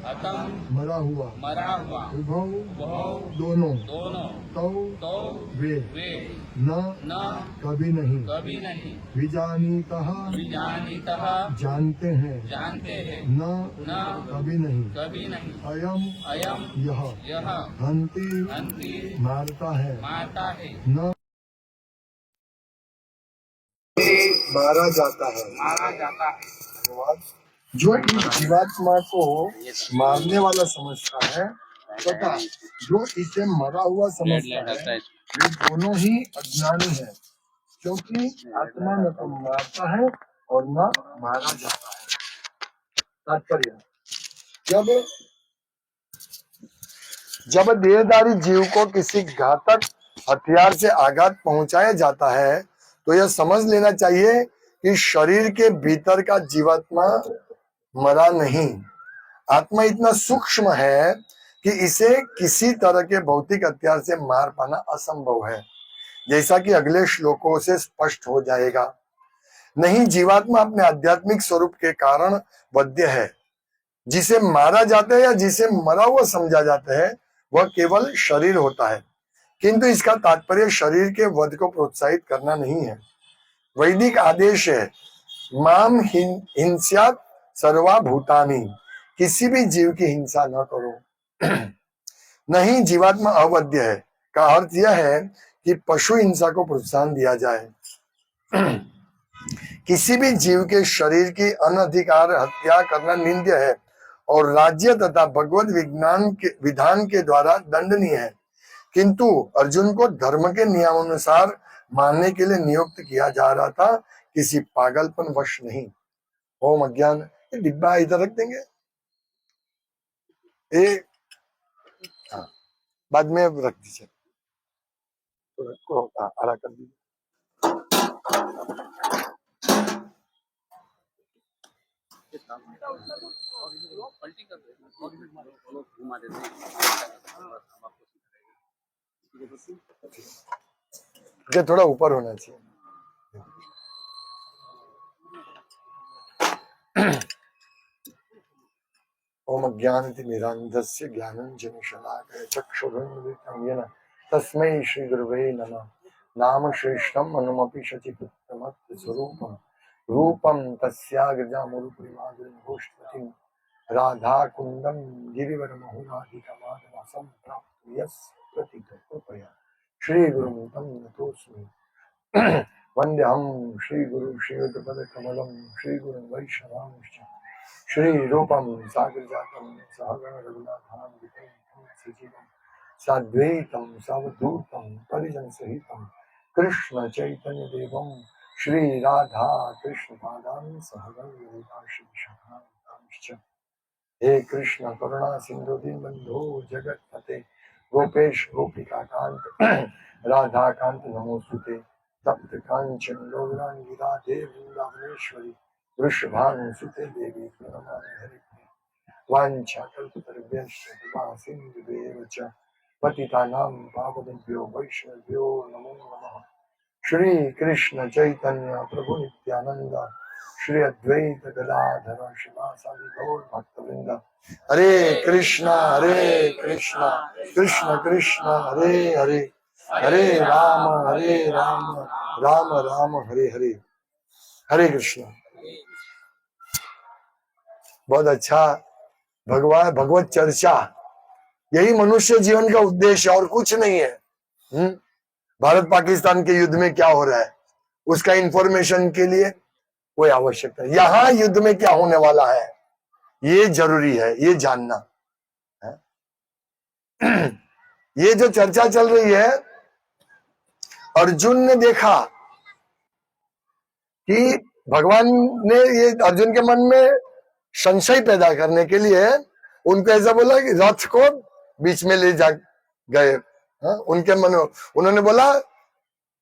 अतम मरा हुआ विभव दोनों तो वे न कभी नहीं विजानीतः जानते हैं न कभी नहीं अयम यह हंति मारता है न मारा जाता है। जो इस जीवात्मा को मारने वाला समझता है तथा जो इसे मरा हुआ समझता है वे दोनों ही अज्ञानी है, क्योंकि आत्मा न तो मारता है और न मारा जाता है। तात्पर्य, जब देहधारी जीव को किसी घातक हथियार से आघात पहुंचाया जाता है तो यह समझ लेना चाहिए कि शरीर के भीतर का जीवात्मा मरा नहीं। आत्मा इतना सूक्ष्म है कि इसे किसी तरह के भौतिक हथियार से मार पाना असंभव है, जैसा कि अगले श्लोकों से स्पष्ट हो जाएगा। नहीं, जीवात्मा अपने आध्यात्मिक स्वरूप के कारण वध्य है। जिसे मारा जाता है या जिसे मरा हुआ समझा जाता है वह केवल शरीर होता है, किंतु इसका तात्पर्य शरीर के वध को प्रोत्साहित करना नहीं है। वैदिक आदेश है, माम हिंस्यात् सर्वा भूतानि, किसी भी जीव की हिंसा न करो। नहीं, जीवात्मा अवध्य है का अर्थ यह है कि पशु हिंसा को प्रोत्साहन दिया जाए। किसी भी जीव के शरीर की अनधिकार हत्या करना निंद्य है और राज्य तथा भगवत विधान के द्वारा दंडनीय है, किंतु अर्जुन को धर्म के नियमानुसार मानने के लिए नियुक्त किया जा रहा था, किसी पागलपन वश नहीं। ओम अज्ञान, ये डिब्बा इधर रख देंगे, हाँ, बाद में रख दीजिए, तो रखो, आड़ा कर दीजिए। थोड़ा ऊपर होना चाहिए। ओम अज्ञानतिमिरान्धस्य ज्ञानाञ्जनशलाकया चक्षुरुन्मिलितं येन तस्मै श्रीगुरवे नमः। नाम श्रेष्ठम् अनुमपि शचिपुत्रमत्स्वरूपं रूपं तस्याग्रजामुरुपुरीमाधुरीं राधाकुन्दं गिरिवरमहुराधिकमाधवासं प्राप्तु यस्य प्रतिकृपया श्रीगुरुं तं नतोऽस्मि। वन्देऽहं श्रीगुरु श्रीयुतपदकमलं श्रीगुरुं वैष्णवांश्च श्री रूपम सागर जातम सहगण रघुनाथान्वितं सजीवं साद्वैतं सावधूतं परिजन सहितं कृष्ण चैतन्य देवं श्री राधा कृष्ण पादान् सहगण ललिता श्री विशाखान्वितांश्च। हे कृष्ण करुणा सिंधु दीनबंधो जगत्पते गोपेश गोपिका कांत राधा कांत नमोस्तुते। तप्त कांचन गौरांगी राधे वृंदावनेश्वरी वृषभानुसुते देवी प्रणमामि हरिप्रिये। वाञ्छाकल्पतरुभ्यश्च कृपा सिन्धुभ्येव च पतितानां पावनेभ्यो वैष्णवेभ्यो नमो नमः। श्री कृष्ण चैतन्य प्रभु नित्यानंद श्री अद्वैत गदाधर शिवासादि गौर भक्तवृंद। हरे कृष्ण कृष्ण कृष्ण हरे हरे, हरे राम राम राम हरे हरे। हरे कृष्ण। बहुत अच्छा, भगवत चर्चा, यही मनुष्य जीवन का उद्देश्य और कुछ नहीं है। भारत पाकिस्तान के युद्ध में क्या हो रहा है उसका इंफॉर्मेशन के लिए कोई आवश्यकता है। यहाँ युद्ध में क्या होने वाला है ये जरूरी है, ये जानना है। ये जो चर्चा चल रही है, अर्जुन ने देखा कि भगवान ने ये अर्जुन के मन में संशय पैदा करने के लिए उनको ऐसा बोला कि रथ को बीच में ले जा गए। उनके मन में उन्होंने बोला,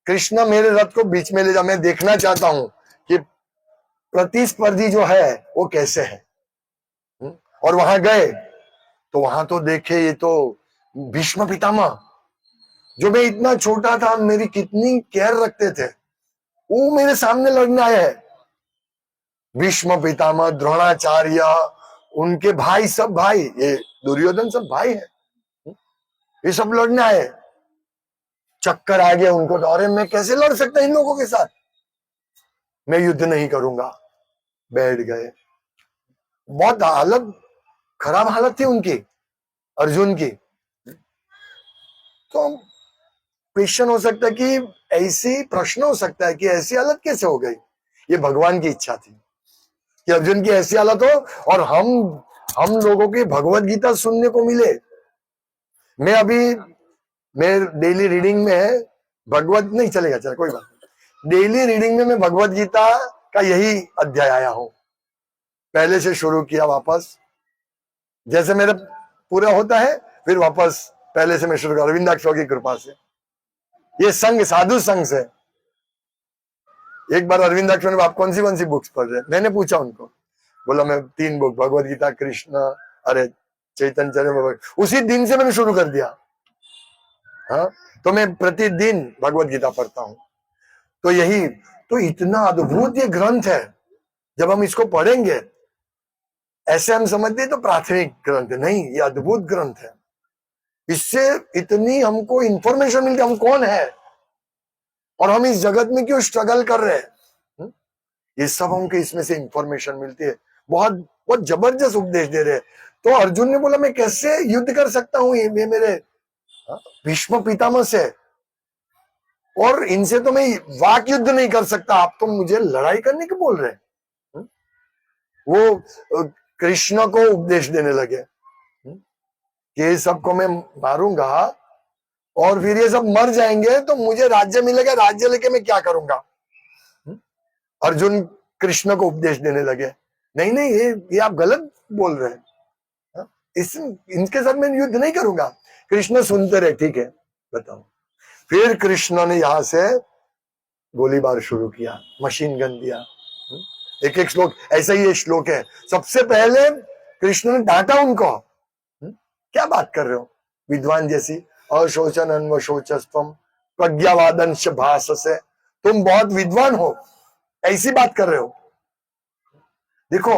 कृष्ण मेरे रथ को बीच में ले जा, मैं देखना चाहता हूं कि प्रतिस्पर्धी जो है वो कैसे है। और वहां गए तो वहां तो देखे, ये तो भीष्म पितामह, जो मैं इतना छोटा था मेरी कितनी केयर रखते थे, वो मेरे सामने लड़ने आए हैं। भीष्म पितामह, द्रोणाचार्य, उनके भाई, सब भाई, ये दुर्योधन सब भाई है, ये सब लड़ने आए। चक्कर आ गया उनको, अरे मैं कैसे लड़ सकता इन लोगों के साथ, मैं युद्ध नहीं करूंगा, बैठ गए। बहुत हालत खराब हालत थी उनकी, अर्जुन की। तो क्वेश्चन हो सकता है कि ऐसी प्रश्न हो सकता है कि ऐसी हालत कैसे हो गई। ये भगवान की इच्छा थी कि अर्जुन की ऐसी हालत हो और हम लोगों की भगवत गीता सुनने को मिले। मैं डेली रीडिंग में भगवत नहीं चलेगा, चल कोई बात नहीं, डेली रीडिंग में मैं भगवत गीता का यही अध्याय आया हूं, पहले से शुरू किया, वापस जैसे मेरा पूरा होता है फिर वापस पहले से मैं शुरू कर, अरविंदाक्षों की कृपा से। ये संघ साधु संघ से। एक बार अरविंदाक्षों ने, आप कौन सी बुक्स पढ़ रहे हैं, मैंने पूछा उनको, बोला मैं 3 बुक, भगवत गीता, कृष्ण, अरे चैतन्य चरित्र, उसी दिन से मैंने शुरू कर दिया। हाँ, तो मैं प्रतिदिन भगवत गीता पढ़ता हूं। तो यही तो इतना अद्भुत ये ग्रंथ है, जब हम इसको पढ़ेंगे ऐसे हम समझते हैं तो प्राथमिक ग्रंथ है, नहीं, ये अद्भुत ग्रंथ है। इससे इतनी हमको इंफॉर्मेशन मिलती है, हम कौन है और हम इस जगत में क्यों स्ट्रगल कर रहे हैं, ये सब हमको इसमें से इंफॉर्मेशन मिलती है। बहुत बहुत जबरदस्त उपदेश दे रहे हैं। तो अर्जुन ने बोला मैं कैसे युद्ध कर सकता हूँ, ये मेरे भीष्म पितामह से, और इनसे तो मैं वाक युद्ध नहीं कर सकता, आप तो मुझे लड़ाई करने की बोल रहे हैं। वो कृष्ण को उपदेश देने लगे कि ये सबको मैं मारूंगा और फिर ये सब मर जाएंगे तो मुझे राज्य मिलेगा, राज्य लेके मैं क्या करूंगा। अर्जुन कृष्ण को उपदेश देने लगे, नहीं नहीं, ये आप गलत बोल रहे हैं, इनके साथ मैं युद्ध नहीं करूंगा। कृष्ण सुनते रहे, ठीक है बताओ। फिर कृष्ण ने यहां से गोलीबार शुरू किया, मशीन गन दिया। एक एक श्लोक, ऐसा ही ये श्लोक है। सबसे पहले कृष्ण ने डांटा उनको, क्या बात कर रहे हो विद्वान जैसी, अशोचन अन्वशोचस्त्वम प्रज्ञावादन भाष से, तुम बहुत विद्वान हो, ऐसी बात कर रहे हो। देखो,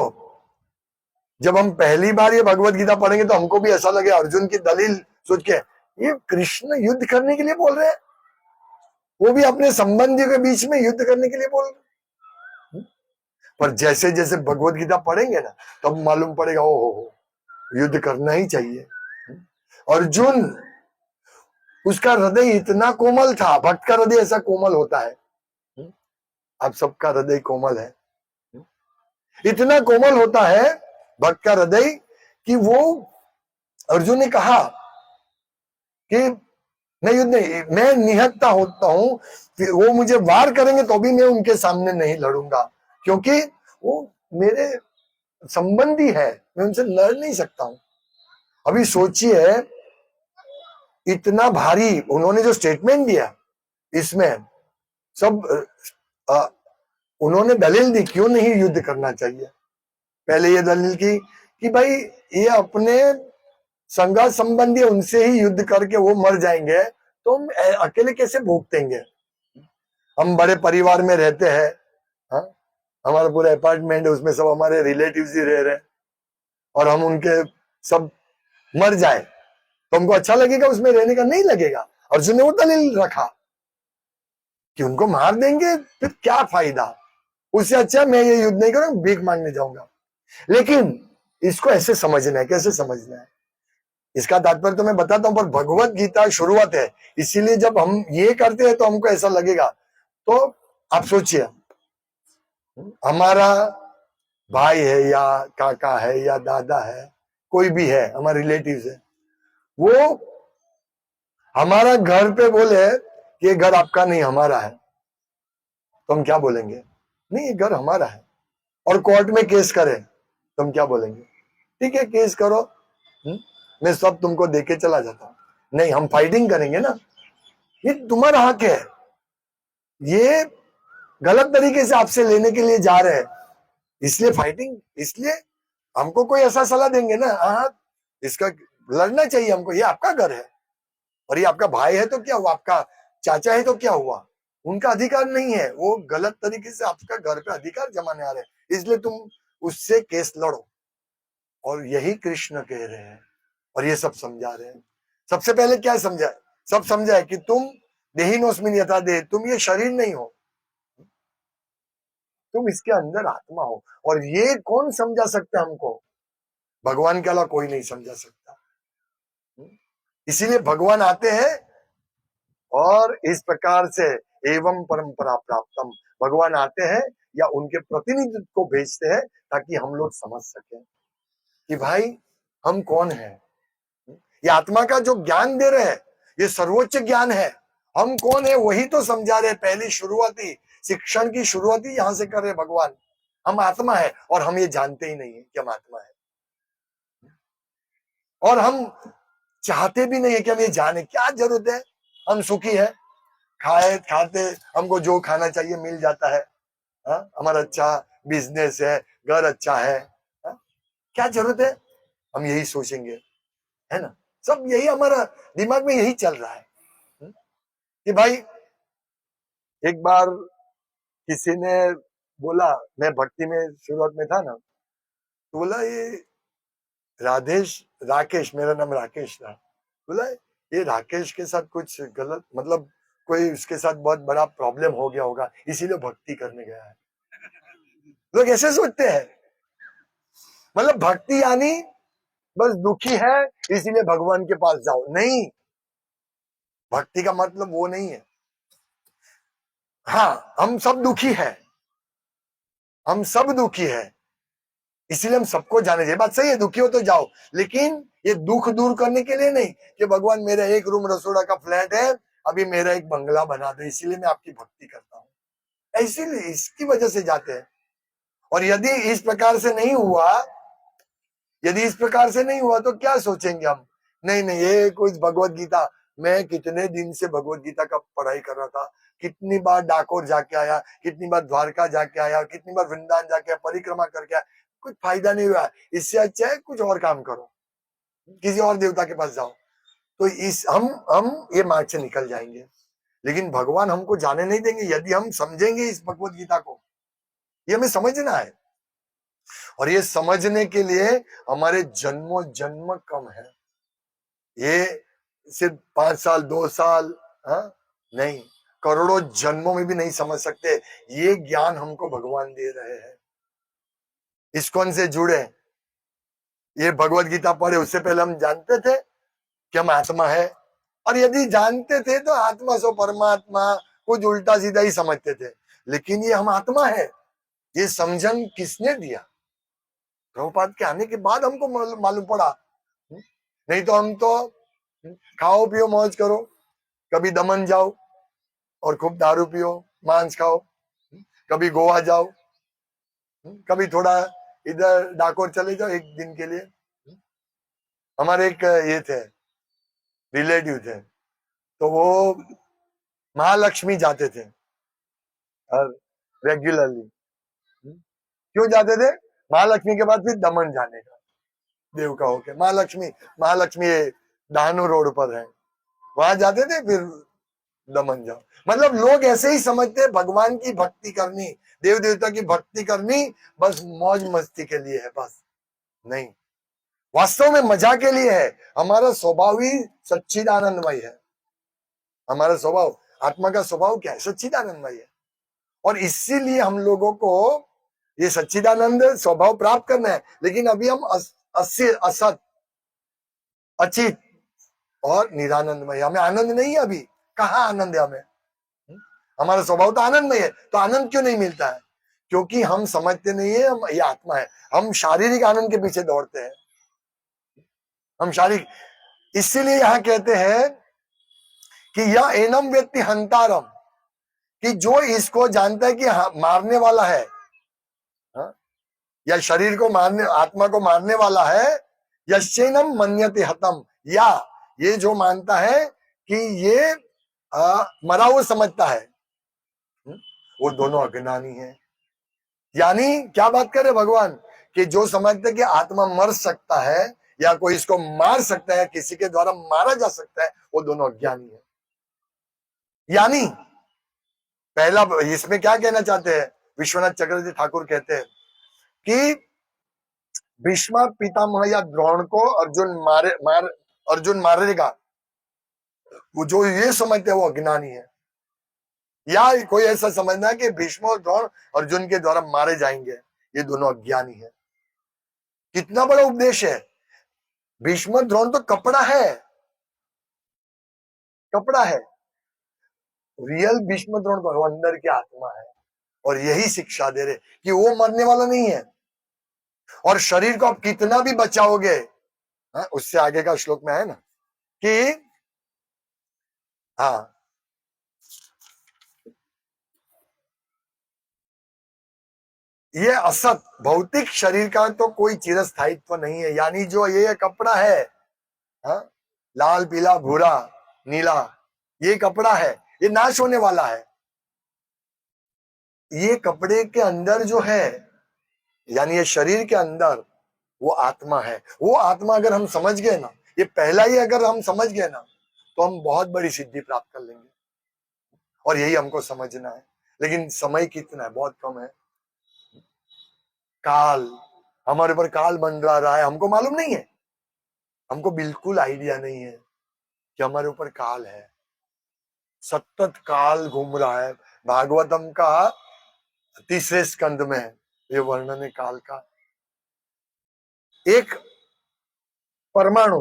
जब हम पहली बार ये भगवत गीता पढ़ेंगे तो हमको भी ऐसा लगे, अर्जुन की दलील सोच के ये कृष्ण युद्ध करने के लिए बोल रहे हैं, वो भी अपने संबंधियों के बीच में युद्ध करने के लिए बोल रहे। पर जैसे जैसे भगवत गीता पढ़ेंगे ना, तब मालूम पड़ेगा ओ युद्ध करना ही चाहिए। अर्जुन, उसका हृदय इतना कोमल था, भक्त का हृदय ऐसा कोमल होता है, आप सबका हृदय कोमल है, इतना कोमल होता है भक्त का हृदय कि वो, अर्जुन ने कहा कि मैं युद्ध नहीं, मैं निहत्ता होता हूं, वो मुझे वार करेंगे तो भी मैं उनके सामने नहीं लड़ूंगा, क्योंकि वो मेरे संबंधी है, मैं उनसे लड़ नहीं सकता हूं। अभी सोचिए, इतना भारी उन्होंने जो स्टेटमेंट दिया, इसमें सब उन्होंने दलील दी क्यों नहीं युद्ध करना चाहिए। पहले ये दलील की कि भाई ये अपने संघा संबंधी, उनसे ही युद्ध करके वो मर जाएंगे तो हम अकेले कैसे भोगतेंगे। हम बड़े परिवार में रहते हैं, हाँ, हमारा पूरा अपार्टमेंट है, उसमें सब हमारे रिलेटिव्स ही रह रहे, और हम उनके सब मर जाए तो हमको अच्छा लगेगा उसमें रहने का, नहीं लगेगा। अर्जुन ने वो दलील रखा कि उनको मार देंगे फिर क्या फायदा, उससे अच्छा मैं ये युद्ध नहीं करूंगा, भीख मांगने जाऊंगा। लेकिन इसको ऐसे समझना है, कैसे समझना है, इसका तात्पर्य तो मैं बताता हूं, पर भगवत गीता शुरुआत है, इसीलिए जब हम ये करते हैं तो हमको ऐसा लगेगा। तो आप सोचिए, हमारा भाई है या काका है या दादा है, कोई भी है, हमारे रिलेटिव है, वो हमारा घर पे बोले कि ये घर आपका नहीं हमारा है, तो हम क्या बोलेंगे, नहीं ये घर हमारा है। और कोर्ट में केस करे तो हम क्या बोलेंगे, ठीक है केस करो, मैं सब तुमको देके चला जाता हूं। नहीं, हम फाइटिंग करेंगे ना, ये तुम्हारा हक है, ये गलत तरीके से आपसे लेने के लिए जा रहे हैं, इसलिए फाइटिंग, इसलिए हमको कोई ऐसा सलाह देंगे ना, हाँ इसका लड़ना चाहिए हमको, ये आपका घर है, और ये आपका भाई है तो क्या हुआ, आपका चाचा है तो क्या हुआ, उनका अधिकार नहीं है, वो गलत तरीके से आपका घर पे अधिकार जमाने आ रहे हैं, इसलिए तुम उससे केस लड़ो। और यही कृष्ण कह रहे हैं और ये सब समझा रहे हैं। सबसे पहले क्या समझा? सब समझा है कि तुम देहिनोस्मिन यथा देह, तुम ये शरीर नहीं हो, तुम इसके अंदर आत्मा हो। और ये कौन समझा सकता है हमको? भगवान के अलावा कोई नहीं समझा सकता। इसीलिए भगवान आते हैं और इस प्रकार से एवं परंपरा प्राप्तम, भगवान आते हैं या उनके प्रतिनिधि को भेजते हैं ताकि हम लोग समझ सकें कि भाई हम कौन है। ये आत्मा का जो ज्ञान दे रहे हैं ये सर्वोच्च ज्ञान है। हम कौन है वही तो समझा रहे। पहली शुरुआती शिक्षण की शुरुआती यहां से कर रहे भगवान। हम आत्मा है और हम ये जानते ही नहीं है कि हम आत्मा है, और हम चाहते भी नहीं है कि हम ये जाने। क्या जरूरत है? हम सुखी है, खाए खाते हमको जो खाना चाहिए मिल जाता है, हमारा अच्छा बिजनेस है, घर अच्छा है, हा? क्या जरूरत है? हम यही सोचेंगे, है ना? सब यही हमारा दिमाग में यही चल रहा है कि भाई एक बार किसी ने बोला, मैं भक्ति में शुरुआत में था ना, तो बोला ये राकेश, मेरा नाम राकेश था, बोला ये राकेश के साथ कुछ गलत, मतलब कोई उसके साथ बहुत बड़ा प्रॉब्लम हो गया होगा इसीलिए भक्ति करने गया है। लोग ऐसे सोचते हैं, मतलब भक्ति यानी बस दुखी है इसीलिए भगवान के पास जाओ। नहीं, भक्ति का मतलब वो नहीं है। हाँ, हम सब दुखी है, हम सब दुखी है, इसीलिए हम सबको जाने चाहिए। बात सही है, दुखी हो तो जाओ, लेकिन ये दुख दूर करने के लिए नहीं कि भगवान मेरा एक रूम रसोड़ा का फ्लैट है, अभी मेरा एक बंगला बना दो इसीलिए मैं आपकी भक्ति करता हूँ। इसीलिए इसकी वजह से जाते हैं। और यदि इस प्रकार से नहीं हुआ, यदि इस प्रकार से नहीं हुआ तो क्या सोचेंगे हम? नहीं नहीं, ये कुछ भगवत गीता, मैं कितने दिन से भगवत गीता का पढ़ाई कर रहा था, कितनी बार डाकोर जाके आया, कितनी बार द्वारका जाके आया, कितनी बार वृंदावन जाके आया, परिक्रमा करके आया, कुछ फायदा नहीं हुआ। इससे अच्छा है कुछ और काम करो, किसी और देवता के पास जाओ। तो इस हम ये मार्ग से निकल जाएंगे। लेकिन भगवान हमको जाने नहीं देंगे यदि हम समझेंगे इस भगवत गीता को। ये हमें समझना है, और ये समझने के लिए हमारे जन्मों जन्म कम है। ये सिर्फ 5 साल 2 साल, नहीं, करोड़ों जन्मों में भी नहीं समझ सकते। ये ज्ञान हमको भगवान दे रहे हैं। इस्कॉन से जुड़े, ये भगवत गीता पढ़े, उससे पहले हम जानते थे कि हम आत्मा है, और यदि जानते थे तो आत्मा सो परमात्मा कुछ उल्टा सीधा ही समझते थे। लेकिन ये हम आत्मा है, ये समझन किसने दिया? प्रभुपाद के आने के बाद हमको मालूम पड़ा। नहीं तो हम तो खाओ पियो मौज करो, कभी दमन जाओ और खूब दारू पियो, मांस खाओ, कभी गोवा जाओ, कभी थोड़ा इधर डाकोर चले जाओ एक दिन के लिए। हमारे एक ये थे रिलेटिव थे, तो वो महालक्ष्मी जाते थे और रेगुलरली। क्यों जाते थे? महालक्ष्मी के बाद फिर दमन जाने का, देव का होके महालक्ष्मी, महालक्ष्मी दानो रोड पर है, वहां जाते थे, फिर दमन जाओ। मतलब लोग ऐसे ही समझते हैं भगवान की भक्ति करनी, देव देवता की भक्ति करनी बस मौज मस्ती के लिए है, बस नहीं, वास्तव में मजा के लिए है। हमारा स्वभाव ही सच्चिदानंदमय है। हमारा स्वभाव, आत्मा का स्वभाव क्या है? सच्चिदानंदमय है। और इसीलिए हम लोगों को ये सच्चिदानंद स्वभाव प्राप्त करना है। लेकिन अभी हम असत, अचित और निरानंदमय, हमें आनंद नहीं है। अभी कहाँ आनंद है हमें? हमारा स्वभाव तो आनंदमय है, तो आनंद क्यों नहीं मिलता है? क्योंकि हम समझते नहीं है हम ये आत्मा है। हम शारीरिक आनंद के पीछे दौड़ते हैं, हम शारीरिक। इसीलिए यहां कहते हैं कि यह एनम व्यक्ति हंतारम, कि जो इसको जानता है कि मारने वाला है, या शरीर को मारने, आत्मा को मारने वाला है, यश्चैनम मन्यते हतम, या ये जो मानता है कि ये मरा हुआ समझता है, वो दोनों अज्ञानी है। यानी क्या बात करे भगवान, कि जो समझते कि आत्मा मर सकता है या कोई इसको मार सकता है, किसी के द्वारा मारा जा सकता है, वो दोनों अज्ञानी है। यानी पहला, इसमें क्या कहना चाहते हैं विश्वनाथ चक्रवर्ती ठाकुर? कहते हैं कि भीष्म पितामह या द्रोण को अर्जुन मारेगा, वो जो ये समझते हैं वो अज्ञानी है। या कोई ऐसा समझना है कि भीष्म और द्रोण अर्जुन के द्वारा मारे जाएंगे, ये दोनों अज्ञानी है। कितना बड़ा उपदेश है। भीष्म द्रोण तो कपड़ा है, कपड़ा है। रियल भीष्म द्रोण को अंदर की आत्मा है, और यही शिक्षा दे रहे कि वो मरने वाला नहीं है। और शरीर को आप कितना भी बचाओगे, उससे आगे का श्लोक में है ना कि हाँ, ये असत भौतिक शरीर का तो कोई चिरस्थायित्व नहीं है। यानी जो ये कपड़ा है, हाँ, लाल पीला भूरा नीला, ये कपड़ा है, ये नाश होने वाला है। ये कपड़े के अंदर जो है, यानी ये शरीर के अंदर वो आत्मा है। वो आत्मा अगर हम समझ गए ना, ये पहला ही अगर हम समझ गए ना, तो हम बहुत बड़ी सिद्धि प्राप्त कर लेंगे। और यही हमको समझना है। लेकिन समय कितना है, बहुत कम है। काल, हमारे ऊपर काल मंडरा रहा है, हमको मालूम नहीं है। हमको बिल्कुल आइडिया नहीं है कि हमारे ऊपर काल है। सतत काल घूम रहा है। भागवतम का तीसरे स्कंद में ये वर्णन है काल का। एक परमाणु,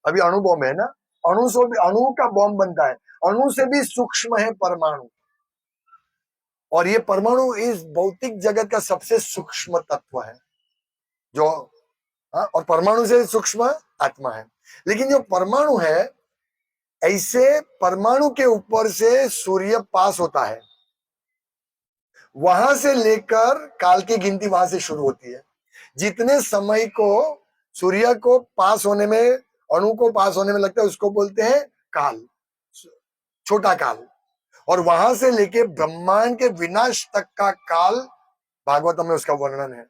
अभी अणु बॉम्ब है ना, अणु से भी, अणु का बॉम्ब बनता है, अणु से भी सूक्ष्म है परमाणु। और ये परमाणु इस भौतिक जगत का सबसे सूक्ष्म तत्व है जो, और परमाणु से सूक्ष्म आत्मा है। लेकिन जो परमाणु है, ऐसे परमाणु के ऊपर से सूर्य पास होता है, वहां से लेकर काल की गिनती वहां से शुरू होती है। जितने समय को सूर्य को पास होने में, अणु को पास होने में लगता है, उसको बोलते हैं काल, छोटा काल। और वहां से लेके ब्रह्मांड के विनाश तक का काल भागवतम में उसका वर्णन है।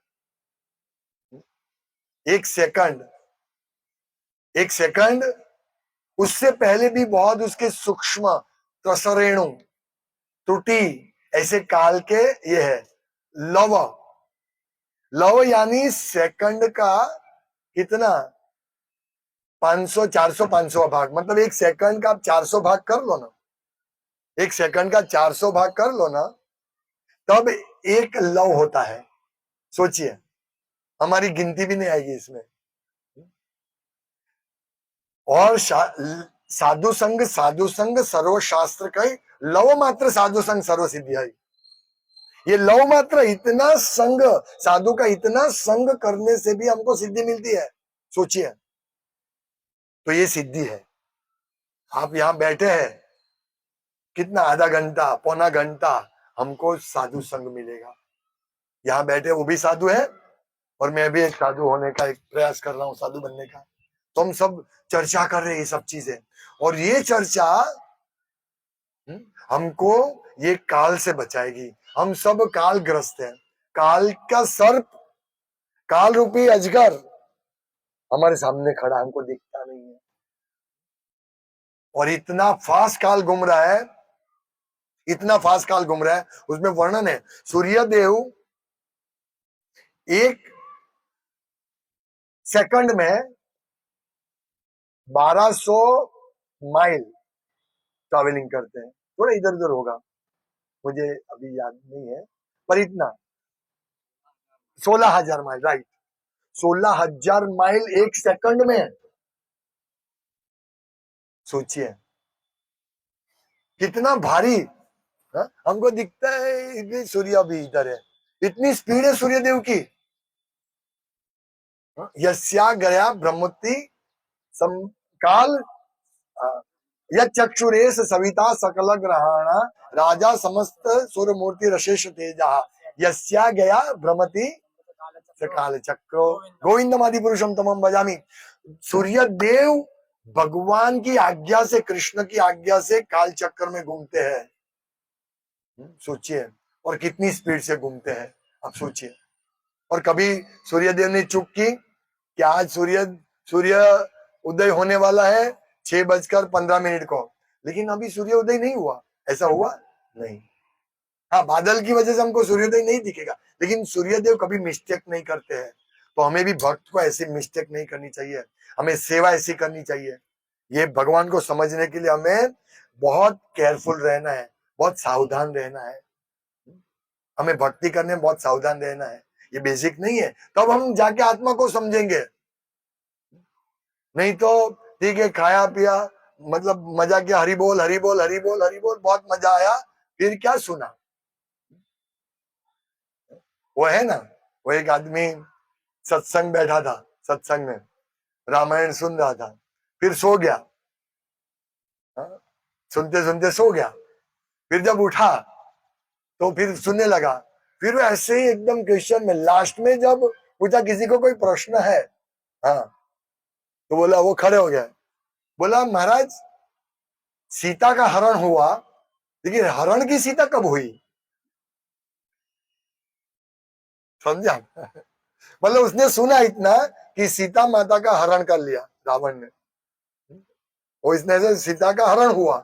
एक सेकंड, एक सेकंड, उससे पहले भी बहुत उसके सूक्ष्म त्रसरेणु त्रुटि ऐसे काल के ये है। लव, लव यानी सेकंड का कितना, 500 400 500 भाग, मतलब एक सेकंड का आप 400 भाग कर लो ना, एक सेकंड का 400 भाग कर लो ना, तब एक लव होता है। सोचिए, हमारी गिनती भी नहीं आएगी इसमें। और साधु संग सर्वशास्त्र कही, लव मात्र साधु संग सर्व सिद्धि। ये लव मात्र, इतना संग, साधु का इतना संग करने से भी हमको सिद्धि मिलती है। सोचिए, तो ये सिद्धि है। आप यहां बैठे हैं, कितना, आधा घंटा पौना घंटा हमको साधु संग मिलेगा। यहाँ बैठे वो भी साधु है, और मैं भी एक साधु होने का एक प्रयास कर रहा हूँ, साधु बनने का। तो हम सब चर्चा कर रहे हैं ये सब चीजें, और ये चर्चा हमको ये काल से बचाएगी। हम सब काल ग्रस्त हैं। काल का सर्प, काल रूपी अजगर हमारे सामने खड़ा, हमको दिखता नहीं है। और इतना फास्ट काल घूम रहा है, इतना फास्ट काल घूम रहा है। उसमें वर्णन है, सूर्यदेव एक सेकंड में 1200 माइल ट्रैवलिंग करते हैं। थोड़ा इधर उधर होगा, मुझे अभी याद नहीं है, पर इतना 16,000 माइल, राइट, 16,000 माइल एक सेकंड में। सोचिए कितना भारी। हमको दिखता है सूर्य भी इधर है, इतनी स्पीड है सूर्यदेव की। यस्या गया ब्रह्मति काल यक्षुरेश सविता सकल ग्रहण राजा समस्त सूर्य मूर्ति रशेष तेजा यस्या गया भ्रमति काल चक्रो गोविंदम आदि पुरुषम तमम भजामी। सूर्य देव भगवान की आज्ञा से, कृष्ण की आज्ञा से काल चक्र में घूमते हैं। सोचिए, और कितनी स्पीड से घूमते हैं, आप सोचिए। और कभी सूर्यदेव ने चूक की कि आज सूर्य उदय होने वाला है 6:15 को, लेकिन अभी सूर्य उदय नहीं हुआ, ऐसा हुआ नहीं। हाँ, बादल की वजह से हमको सूर्योदय नहीं दिखेगा, लेकिन सूर्यदेव कभी मिस्टेक नहीं करते हैं। तो हमें भी भक्त को ऐसी मिस्टेक नहीं करनी चाहिए, हमें सेवा ऐसी करनी चाहिए। ये भगवान को समझने के लिए हमें बहुत केयरफुल रहना है, बहुत सावधान रहना है। हमें भक्ति करने में बहुत सावधान रहना है, ये बेसिक नहीं है, तब हम जाके आत्मा को समझेंगे। नहीं तो ठीक है, खाया पिया, मतलब मजा किया, हरि बोल हरि बोल हरि बोल हरि बोल, बहुत मजा आया, फिर क्या सुना? वो है ना, वो एक आदमी सत्संग बैठा था, सत्संग में रामायण सुन रहा था, फिर सो गया। हाँ? सुनते सुनते सो गया, फिर जब उठा तो फिर सुनने लगा, फिर वो ऐसे ही एकदम क्वेश्चन में, लास्ट में जब पूछा किसी को कोई प्रश्न है, हाँ, तो बोला, वो खड़े हो गया, बोला महाराज सीता का हरण हुआ, लेकिन हरण की सीता कब हुई? समझा? मतलब उसने सुना इतना कि सीता माता का हरण कर लिया रावण ने, वो इसने से सीता का हरण हुआ,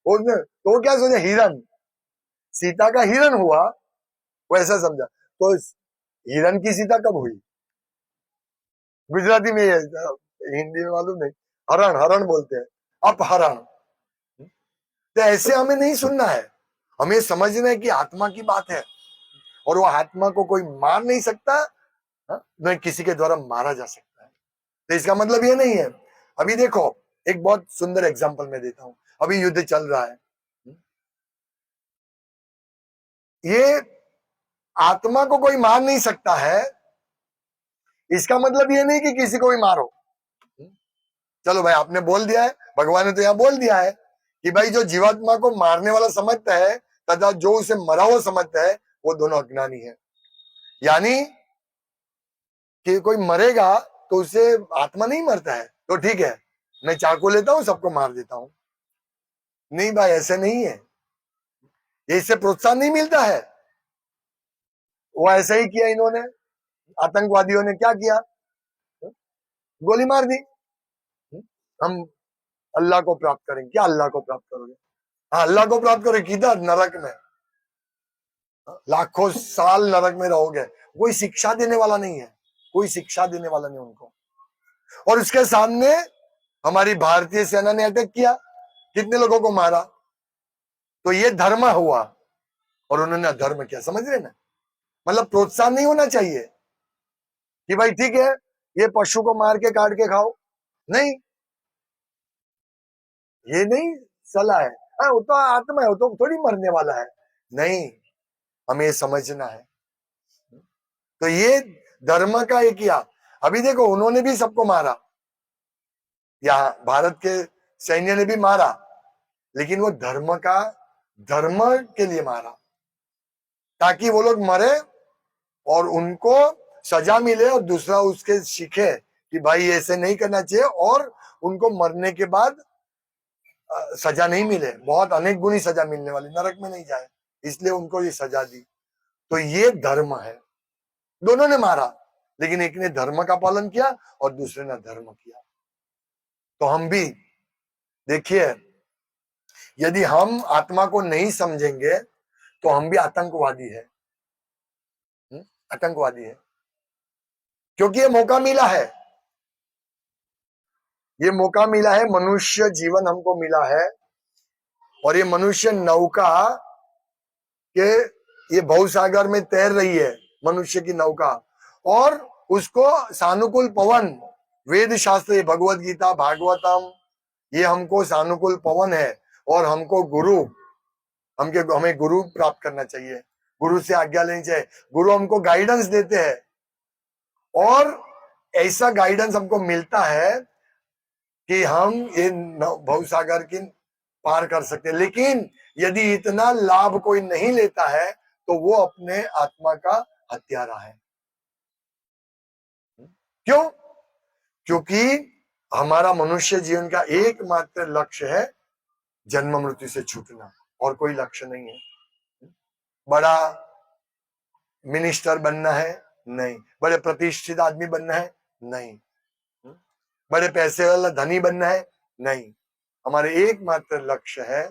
उसने तो क्या सोचा, हिरण, सीता का हिरण हुआ, वो ऐसा समझा। तो हिरण की सीता कब हुई? गुजराती में ये, हिंदी में मालूम नहीं, हरण हरण बोलते हैं, अपहरण। तो ऐसे हमें नहीं सुनना है, हमें समझना है कि आत्मा की बात है, और वो आत्मा को कोई मार नहीं सकता, न किसी के द्वारा मारा जा सकता है। तो इसका मतलब ये नहीं है, अभी देखो एक बहुत सुंदर एग्जांपल मैं देता हूं, अभी युद्ध चल रहा है, ये आत्मा को कोई मार नहीं सकता है, इसका मतलब ये नहीं कि किसी को भी मारो। चलो भाई, आपने बोल दिया है, भगवान ने तो यहाँ बोल दिया है कि भाई जो जीवात्मा को मारने वाला समझता है तथा जो उसे मरा हुआ समझता है, वो दोनों अज्ञानी है। यानी कि कोई मरेगा तो उससे आत्मा नहीं मरता है, तो ठीक है मैं चाकू लेता हूं सबको मार देता हूं। नहीं भाई, ऐसे नहीं है, ये इससे प्रोत्साहन नहीं मिलता है। वो ऐसे ही किया इन्होंने, आतंकवादियों ने क्या किया, गोली मार दी। हम अल्लाह को प्राप्त करेंगे, क्या अल्लाह को प्राप्त करोगे? हाँ, अल्लाह को प्राप्त करोगे, किधर? नरक में, लाखों साल नरक में रहोगे। कोई शिक्षा देने वाला नहीं है, कोई शिक्षा देने वाला नहीं उनको। और उसके सामने हमारी भारतीय सेना ने अटैक किया, कितने लोगों को मारा, तो ये धर्म हुआ, और उन्होंने अधर्म किया। समझ रहे ना? मतलब प्रोत्साहन नहीं होना चाहिए कि भाई ठीक है ये पशु को मार के काट के खाओ, नहीं, ये नहीं सलाह है। वो तो आत्मा है, वो तो थोड़ी मरने वाला है, नहीं, हमें ये समझना है। तो ये धर्म का ये किया। अभी देखो उन्होंने भी सबको मारा, यहाँ भारत के सैन्य ने भी मारा, लेकिन वो धर्म के लिए मारा, ताकि वो लोग मरे और उनको सजा मिले, और दूसरा उसके सीखे कि भाई ऐसे नहीं करना चाहिए, और उनको मरने के बाद सजा नहीं मिले, बहुत अनेक गुनी सजा मिलने वाली, नरक में नहीं जाए, इसलिए उनको ये सजा दी। तो ये धर्म है। दोनों ने मारा, लेकिन एक ने धर्म का पालन किया और दूसरे ने धर्म किया। तो हम भी देखिए, यदि हम आत्मा को नहीं समझेंगे तो हम भी आतंकवादी है, आतंकवादी है, क्योंकि ये मौका मिला है, ये मौका मिला है, मनुष्य जीवन हमको मिला है, और ये मनुष्य नौका के, ये भवसागर में तैर रही है मनुष्य की नौका, और उसको सानुकूल पवन, वेद शास्त्र, भगवत गीता, भागवतम, ये हमको सानुकूल पवन है, और हमको गुरु, हमें गुरु प्राप्त करना चाहिए, गुरु से आज्ञा लेनी चाहिए। गुरु हमको गाइडेंस देते हैं, और ऐसा गाइडेंस हमको मिलता है कि हम ये भवसागर की पार कर सकते हैं। लेकिन यदि इतना लाभ कोई नहीं लेता है तो वो अपने आत्मा का हत्यारा है। क्यों? क्योंकि हमारा मनुष्य जीवन का एकमात्र लक्ष्य है जन्म मृत्यु से छूटना, और कोई लक्ष्य नहीं है। बड़ा मिनिस्टर बनना है? नहीं। बड़े प्रतिष्ठित आदमी बनना है? नहीं। बड़े पैसे वाला धनी बनना है? नहीं। हमारे एकमात्र लक्ष्य है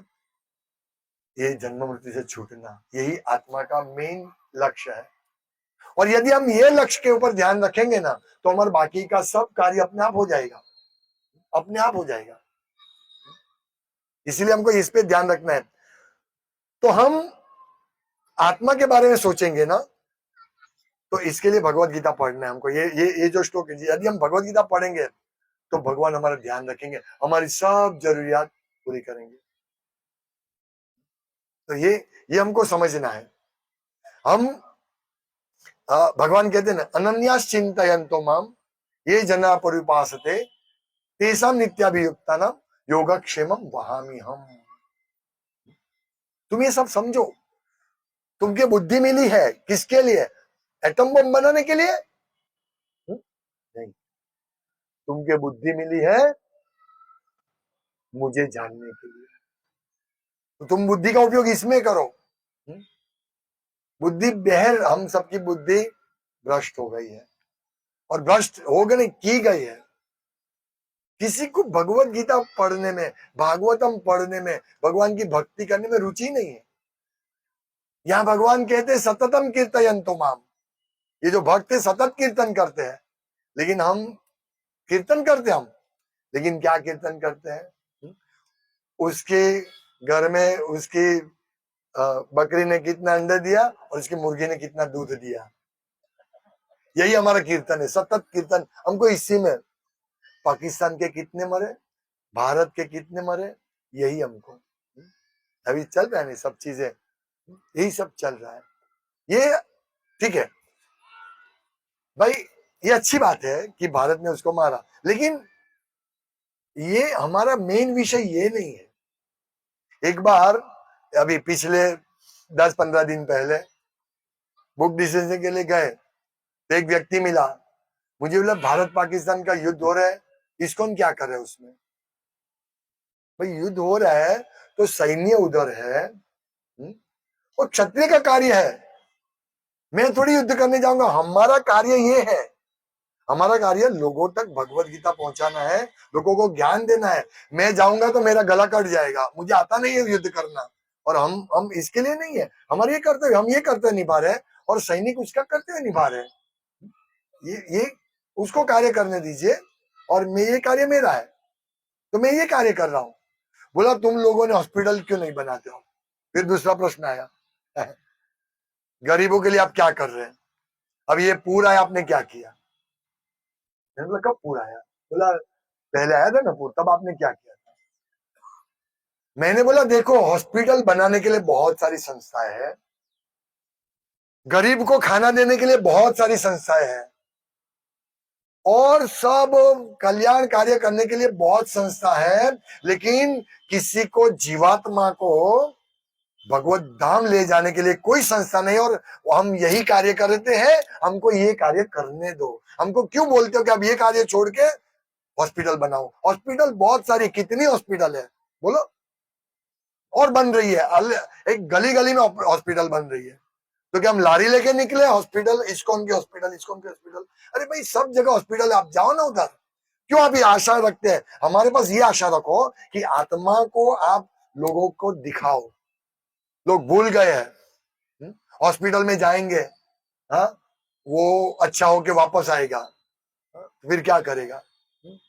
ये जन्म मृत्यु से छूटना, यही आत्मा का मेन लक्ष्य है। और यदि हम ये लक्ष्य के ऊपर ध्यान रखेंगे ना, तो हमारे बाकी का सब कार्य अपने आप हो जाएगा, अपने आप हो जाएगा। इसीलिए हमको इस पे ध्यान रखना है। तो हम आत्मा के बारे में सोचेंगे ना, तो इसके लिए भगवत गीता पढ़ना है हमको। ये जो श्लोक है, यदि हम भगवत गीता पढ़ेंगे तो भगवान हमारा ध्यान रखेंगे, हमारी सब जरूरियात पूरी करेंगे। तो ये हमको समझना है। हम भगवान कहते हैं ना, अनन्यास चिंतयन्तो माम ये जना परिपासते तेषां नित्याभियुक्तानां योगक्षेमं वहामि हम। तुम ये सब समझो, तुमके बुद्धि मिली है किसके लिए? एटम बम बनाने के लिए? नहीं, तुमके बुद्धि मिली है मुझे जानने के लिए। तो तुम बुद्धि का उपयोग इसमें करो। बुद्धि बहर, हम सबकी बुद्धि भ्रष्ट हो गई है, और भ्रष्ट हो गई नहीं, की गई है। किसी को भगवत गीता पढ़ने में, भागवतम पढ़ने में, भगवान की भक्ति करने में रुचि नहीं है। यहाँ भगवान कहते हैं सततम कीर्तयन्तो माम, ये जो भक्त है सतत कीर्तन करते हैं। लेकिन हम कीर्तन करते, हम लेकिन क्या कीर्तन करते हैं? उसके घर में उसकी बकरी ने कितना अंडे दिया और उसकी मुर्गी ने कितना दूध दिया, यही हमारा कीर्तन है, सतत कीर्तन। हमको इसी में पाकिस्तान के कितने मरे, भारत के कितने मरे, यही हमको अभी चल रहा है नहीं, सब चीजें यही सब चल रहा है। ये ठीक है भाई, ये अच्छी बात है कि भारत ने उसको मारा, लेकिन ये हमारा मेन विषय ये नहीं है। एक बार अभी पिछले 10-15 दिन पहले बुक डिसीजन के लिए गए, तो एक व्यक्ति मिला, मुझे बोला भारत पाकिस्तान का युद्ध हो रहा है, इसको क्या कर रहे हैं उसमें? भाई युद्ध हो रहा है तो सैन्य उधर है, और क्षत्रिय का कार्य है, मैं थोड़ी युद्ध करने जाऊंगा। हमारा कार्य ये है, हमारा कार्य लोगों तक भगवत गीता पहुंचाना है, लोगों को ज्ञान देना है। मैं जाऊंगा तो मेरा गला कट जाएगा, मुझे आता नहीं है युद्ध करना, और हम इसके लिए नहीं है। हमारे ये कर्तव्य, हम ये कर्तव्य निभा रहे हैं, और सैनिक उसका कर्तव्य निभा रहे हैं। ये उसको कार्य करने दीजिए, और मैं ये कार्य मेरा है, तो मैं ये कार्य कर रहा हूं। बोला तुम लोगों ने हॉस्पिटल क्यों नहीं बनाते हो? फिर दूसरा प्रश्न आया, गरीबों के लिए आप क्या कर रहे हैं? अब ये पूरा है, आपने क्या किया? मैंने बोला कब पूरा आया? बोला पहले आया था ना पूरा, तब आपने क्या किया था? मैंने बोला देखो, हॉस्पिटल बनाने के लिए बहुत सारी संस्थाएं हैं, गरीब को खाना देने के लिए बहुत सारी संस्थाएं हैं, और सब कल्याण कार्य करने के लिए बहुत संस्था है, लेकिन किसी को, जीवात्मा को भगवत धाम ले जाने के लिए कोई संस्था नहीं। और हम यही कार्य करते हैं, हमको ये कार्य करने दो। हमको क्यों बोलते हो कि अब ये कार्य छोड़ के हॉस्पिटल बनाओ? हॉस्पिटल बहुत सारी, कितनी हॉस्पिटल है बोलो, और बन रही है, एक गली गली में हॉस्पिटल बन रही है। तो क्या हम लारी लेके निकले हॉस्पिटल, इस्कॉन के हॉस्पिटल, इस्कॉन के हॉस्पिटल? अरे भाई सब जगह हॉस्पिटल है, आप जाओ ना उधर। क्यों आप ये आशा रखते हैं? हमारे पास ये आशा रखो कि आत्मा को आप लोगों को दिखाओ। लोग भूल गए हैं, हॉस्पिटल में जाएंगे, हाँ वो अच्छा होके वापस आएगा, फिर क्या करेगा?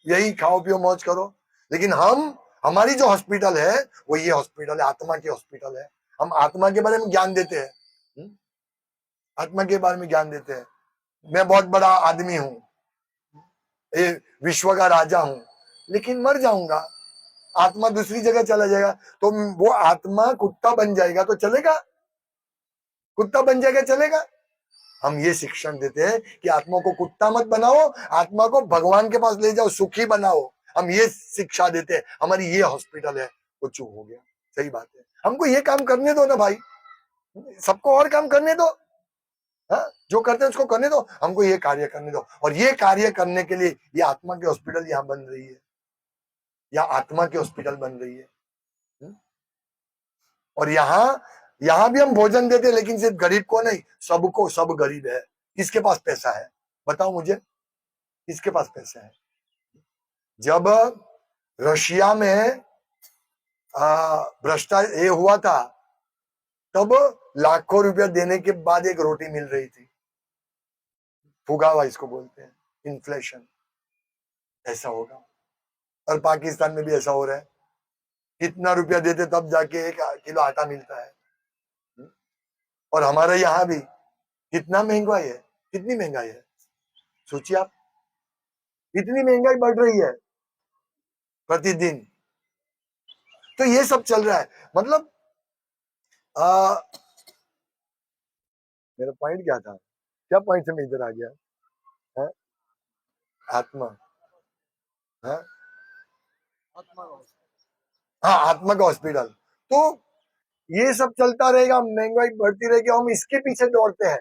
यही खाओ पियो मौज करो। लेकिन हमारी जो हॉस्पिटल है वो ये हॉस्पिटल है, आत्मा की हॉस्पिटल है। हम आत्मा के बारे में ज्ञान देते हैं, आत्मा के बारे में ज्ञान देते हैं। मैं बहुत बड़ा आदमी हूं, विश्व का राजा हूं, लेकिन मर जाऊंगा, आत्मा दूसरी जगह चला जाएगा, तो वो आत्मा कुत्ता बन जाएगा तो चलेगा? कुत्ता बन जाएगा चलेगा? हम ये शिक्षण देते हैं कि आत्मा को कुत्ता मत बनाओ, आत्मा को भगवान के पास ले जाओ, सुखी बनाओ। हम ये शिक्षा देते हैं, हमारी ये हॉस्पिटल है। वो चुप हो गया, सही बात है, हमको ये काम करने दो ना भाई, सबको और काम करने दो। हाँ, जो करते हैं उसको करने दो, हमको ये कार्य करने दो। और ये कार्य करने के लिए ये आत्मा की हॉस्पिटल यहाँ बन रही है, या आत्मा की हॉस्पिटल बन रही है। और यहाँ भी हम भोजन देते हैं, लेकिन सिर्फ गरीब को नहीं, सबको। सब गरीब है, किसके पास पैसा है बताओ मुझे, किसके पास पैसा है? जब रशिया में भ्रष्टाचार ये हुआ था, तब लाखों रुपया देने के बाद एक रोटी मिल रही थी। फुगावा इसको बोलते हैं, इन्फ्लेशन। ऐसा होगा, और पाकिस्तान में भी ऐसा हो रहा है। कितना रुपया देते तब जाके 1 किलो आटा मिलता है। और हमारे यहाँ भी कितना महंगाई है, कितनी महंगाई है, सोचिए आप, इतनी महंगाई बढ़ रही है प्रतिदिन। तो ये सब चल रहा है। मतलब आ, मेरा पॉइंट क्या था, क्या पॉइंट से मैं इधर आ गया है? आत्मा, है? हाँ, आत्मा का हॉस्पिटल। तो ये सब चलता रहेगा, महंगाई बढ़ती रहेगी, हम इसके पीछे दौड़ते हैं,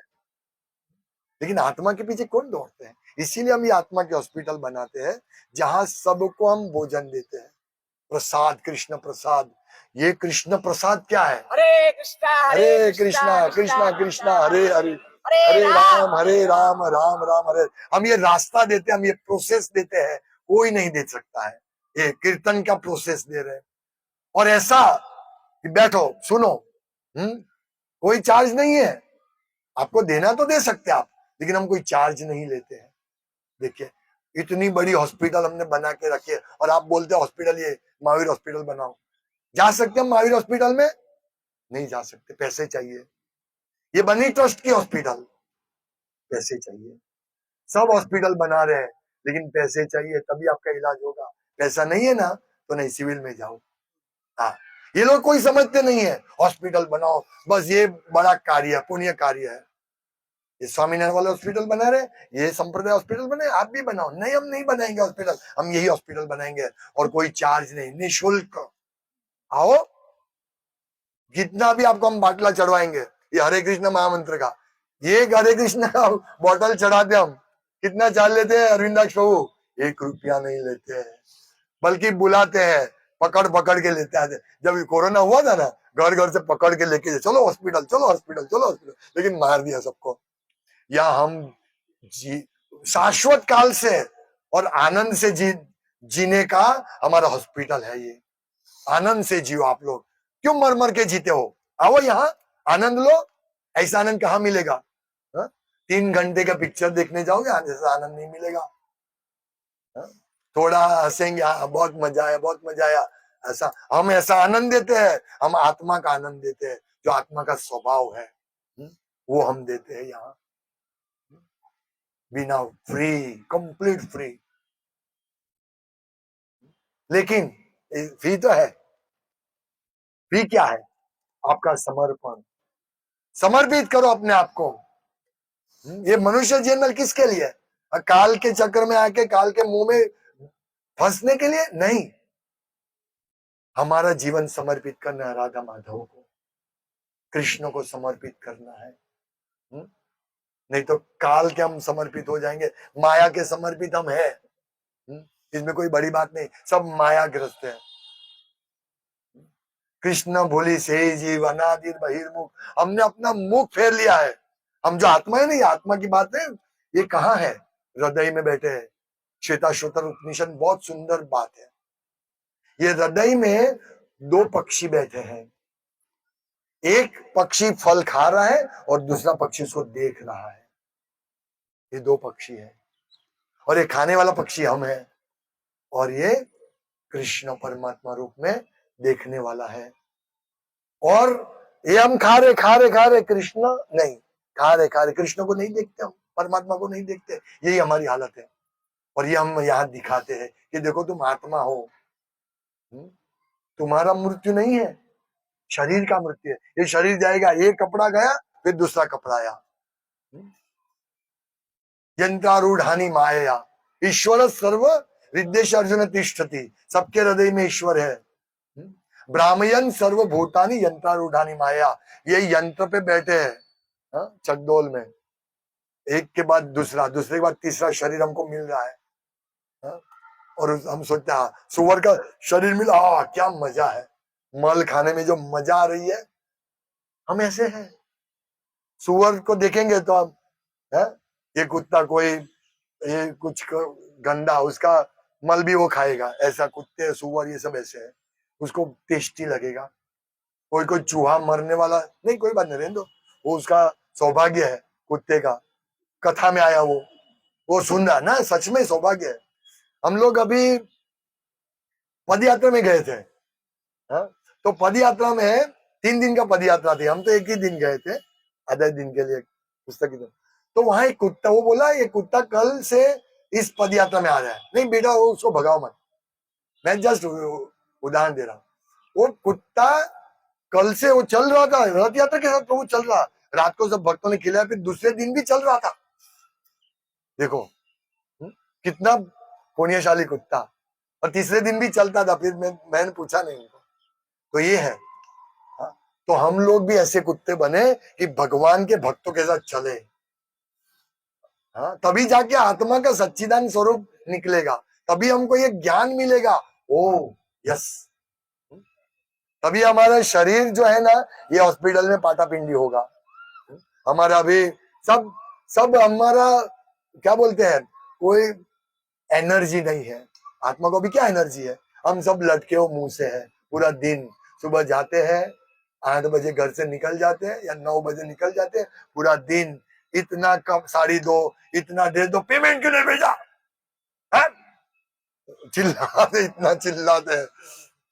लेकिन आत्मा के पीछे कौन दौड़ते हैं? इसीलिए हम ये आत्मा के हॉस्पिटल बनाते हैं, जहां सबको हम भोजन देते हैं। प्रसाद, कृष्ण प्रसाद। ये कृष्ण प्रसाद क्या है? हरे कृष्णा हरे कृष्णा कृष्णा कृष्णा हरे हरे, हरे राम राम राम हरे। हम ये रास्ता देते हैं, हम ये प्रोसेस देते हैं, कोई नहीं दे सकता है। ये कीर्तन का प्रोसेस दे रहे हैं। और ऐसा कि बैठो सुनो, कोई चार्ज नहीं है। आपको देना तो दे सकते हैं आप, लेकिन हम कोई चार्ज नहीं लेते हैं। देखिए, इतनी बड़ी हॉस्पिटल हमने बना के रखी है, और आप बोलते हैं हॉस्पिटल, ये महावीर हॉस्पिटल बनाओ। जा सकते हैं महावीर हॉस्पिटल में? नहीं जा सकते, पैसे चाहिए। ये बनी ट्रस्ट की हॉस्पिटल, पैसे चाहिए। सब हॉस्पिटल बना रहे हैं, लेकिन पैसे चाहिए, तभी आपका इलाज होगा। पैसा नहीं है ना, तो नहीं सिविल में जाओ। हाँ, ये लोग कोई समझते नहीं है। हॉस्पिटल बनाओ, बस ये बड़ा कार्य है, पुण्य कार्य है। ये स्वामीनारायण वाले हॉस्पिटल बना रहे, ये संप्रदाय हॉस्पिटल बने, आप भी बनाओ। नहीं, हम नहीं बनाएंगे हॉस्पिटल, हम यही हॉस्पिटल बनाएंगे, और कोई चार्ज नहीं, निःशुल्क आओ। जितना भी आपको हम बाटला चढ़वाएंगे, ये हरे कृष्ण महामंत्र का, ये हरे कृष्ण का बॉटल चढ़ाते हम। कितना चार्ज लेते हैं अरविंदाक्ष प्रभु? 1 रुपया नहीं लेते हैं, बल्कि बुलाते हैं, पकड़ पकड़ के लेते हैं। जब कोरोना हुआ था ना, घर घर से पकड़ के लेके चलो हॉस्पिटल, चलो हॉस्पिटल, चलो हॉस्पिटल, लेकिन मार दिया सबको। या हम जी शाश्वत काल से और आनंद से जीने का हमारा हॉस्पिटल है ये। आनंद से जियो आप लोग, क्यों मर मर के जीते हो? आओ यहाँ, आनंद लो। ऐसा आनंद कहाँ मिलेगा? 3 घंटे का पिक्चर देखने जाओगे, जैसा आनंद नहीं मिलेगा। हा? थोड़ा हंसेंगे, बहुत मजा आया, बहुत मजा आया, ऐसा हम ऐसा आनंद देते हैं। हम आत्मा का आनंद देते हैं, जो आत्मा का स्वभाव है, वो हम देते हैं यहाँ, बिना, फ्री, कंप्लीट फ्री। लेकिन फी तो है। फी क्या है? आपका समर्पण। समर्पित करो अपने आप को। ये मनुष्य जन्म किसके लिए? काल के चक्कर में आके काल के मुंह में फंसने के लिए नहीं। हमारा जीवन समर्पित करना है राधा माधव को, कृष्ण को समर्पित करना है। नहीं तो काल के हम समर्पित हो जाएंगे, माया के समर्पित हम है। इसमें कोई बड़ी बात नहीं, सब मायाग्रस्त है। कृष्ण भोली से जीव अनादिर बहिर्मुख, हमने अपना मुख फेर लिया है। हम जो आत्मा है, नहीं आत्मा की बात है, ये कहाँ है? हृदय में बैठे हैं। श्वेताश्वतर उपनिषद बहुत सुंदर बात है। ये हृदय में 2 पक्षी बैठे हैं, एक पक्षी फल खा रहा है और दूसरा पक्षी उसको देख रहा है। ये 2 पक्षी है, और ये खाने वाला पक्षी हम है, और ये कृष्ण परमात्मा रूप में देखने वाला है। और ये हम खा रहे कृष्ण नहीं, खा रहे कृष्ण को नहीं देखते, हम परमात्मा को नहीं देखते। यही हमारी हालत है, और ये हम यहाँ दिखाते हैं कि देखो तुम आत्मा हो। तुम्हारा मृत्यु नहीं है, शरीर का मृत्यु है। ये शरीर जाएगा, एक कपड़ा गया, फिर दूसरा कपड़ा आया। यंत्रारूढ़ानी माया, ईश्वर सर्व हृदय अर्जुन तिष्ठति, सबके हृदय में ईश्वर है। ब्राह्मयन सर्वभूतानि यंत्रारूढ़ानी माया, ये यंत्र पे बैठे हैं चकदोल में, एक के बाद दूसरा, दूसरे के बाद तीसरा शरीर हमको मिल रहा है। और हम सोचते हैं सुअर का शरीर मिला, क्या मजा है, मल खाने में जो मजा आ रही है। हम ऐसे हैं, सुअर को देखेंगे तो हम ये कुत्ता कोई ये कुछ गंदा, उसका मल भी वो खाएगा, ऐसा कुत्ते सुअर ये सब ऐसे है, उसको टेस्टी लगेगा। कोई कोई चूहा मरने वाला नहीं, कोई बात नहीं, रहने दो, वो उसका सौभाग्य है कुत्ते का, कथा में आया वो सुन रहा ना, सच में सौभाग्य है। हम लोग अभी पद यात्रा में गए थे, हाँ? तो पद यात्रा में 3 दिन का पद यात्रा थी, हम तो एक ही दिन गए थे, आधे दिन के लिए पुस्तक की। तो वहां एक कुत्ता, वो बोला ये कुत्ता कल से इस पद यात्रा में आ रहा है। नहीं बेटा, वो उसको भगाओ मत, मैं जस्ट उदाहरण दे रहा हूँ। वो कुत्ता कल से वो चल रहा था रथ यात्रा के साथ, तो वो चल रहा, रात को सब भक्तों ने खिलाया, फिर दूसरे दिन भी चल रहा था। देखो कितना पुण्यशाली कुत्ता, और तीसरे दिन भी चलता था। फिर मैंने पूछा नहीं उनको। तो ये है, हाँ? तो हम लोग भी ऐसे कुत्ते बने कि भगवान के भक्तों के साथ चले, हाँ? तभी जाके आत्मा का सच्चिदानंद स्वरूप निकलेगा, तभी हमको ये ज्ञान मिलेगा। ओ यस, तभी हमारा शरीर जो है ना, ये हॉस्पिटल में पाटापिंडी होगा। हमारा अभी सब सब हमारा क्या बोलते हैं, कोई एनर्जी नहीं है। आत्मा को भी क्या एनर्जी है, हम सब लटके हो मुंह से है पूरा दिन। सुबह जाते हैं 8 बजे घर से निकल जाते हैं, या 9 बजे निकल जाते हैं, पूरा दिन इतना कम, 2:30 इतना दे दो, पेमेंट क्यों नहीं भेजा है? चिल्लाते, इतना चिल्लाते हैं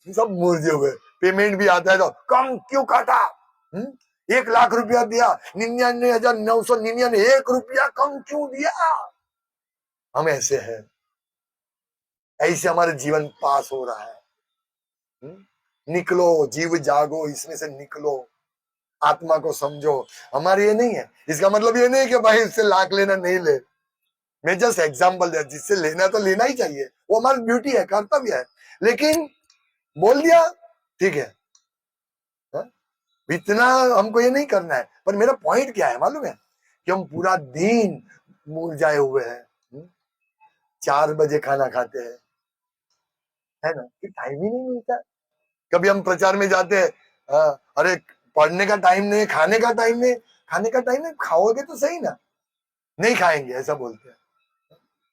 सब मुर्जे हुए। पेमेंट भी आता है तो कम क्यों काटा, 1 लाख रुपया दिया, 99,999, 1 रुपया कम क्यों दिया? हम ऐसे हैं, ऐसे हमारे जीवन पास हो रहा है। निकलो, जीव जागो, इसमें से निकलो, आत्मा को समझो। हमारे ये नहीं है, इसका मतलब ये नहीं कि भाई इससे लाख लेना नहीं ले, मैं जस्ट एग्जाम्पल दिया, जिससे लेना तो लेना ही चाहिए, वो हमारी ड्यूटी है, कर्तव्य है। लेकिन बोल दिया ठीक है, हा? इतना हमको ये नहीं करना है। पर मेरा पॉइंट क्या है मालूम है, कि हम पूरा दिन मुरझाए हुए हैं, 4 बजे खाना खाते हैं, है ना, कि टाइम ही नहीं मिलता। कभी हम प्रचार में जाते हैं, अरे पढ़ने का टाइम नहीं, खाने का टाइम नहीं, खाने का टाइम नहीं, खाओगे तो सही ना, नहीं खाएंगे ऐसा बोलते हैं।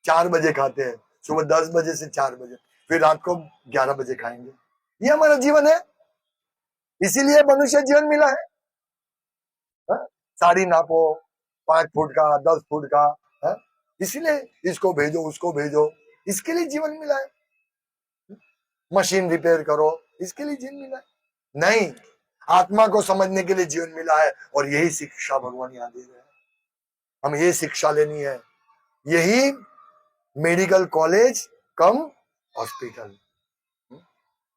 4 बजे खाते हैं, सुबह 10 बजे से 4 बजे, फिर रात को 11 बजे खाएंगे। ये हमारा जीवन है, इसीलिए मनुष्य जीवन मिला है, हा? साड़ी नापो, 5 फुट का, 10 फुट का, हा? इसीलिए इसको भेजो उसको भेजो, इसके लिए जीवन मिला है। मशीन रिपेयर करो, इसके लिए जीवन मिला है नहीं, आत्मा को समझने के लिए जीवन मिला है। और यही शिक्षा भगवान यहाँ दे रहे हैं, हम ये शिक्षा लेनी है। यही मेडिकल कॉलेज कम हॉस्पिटल,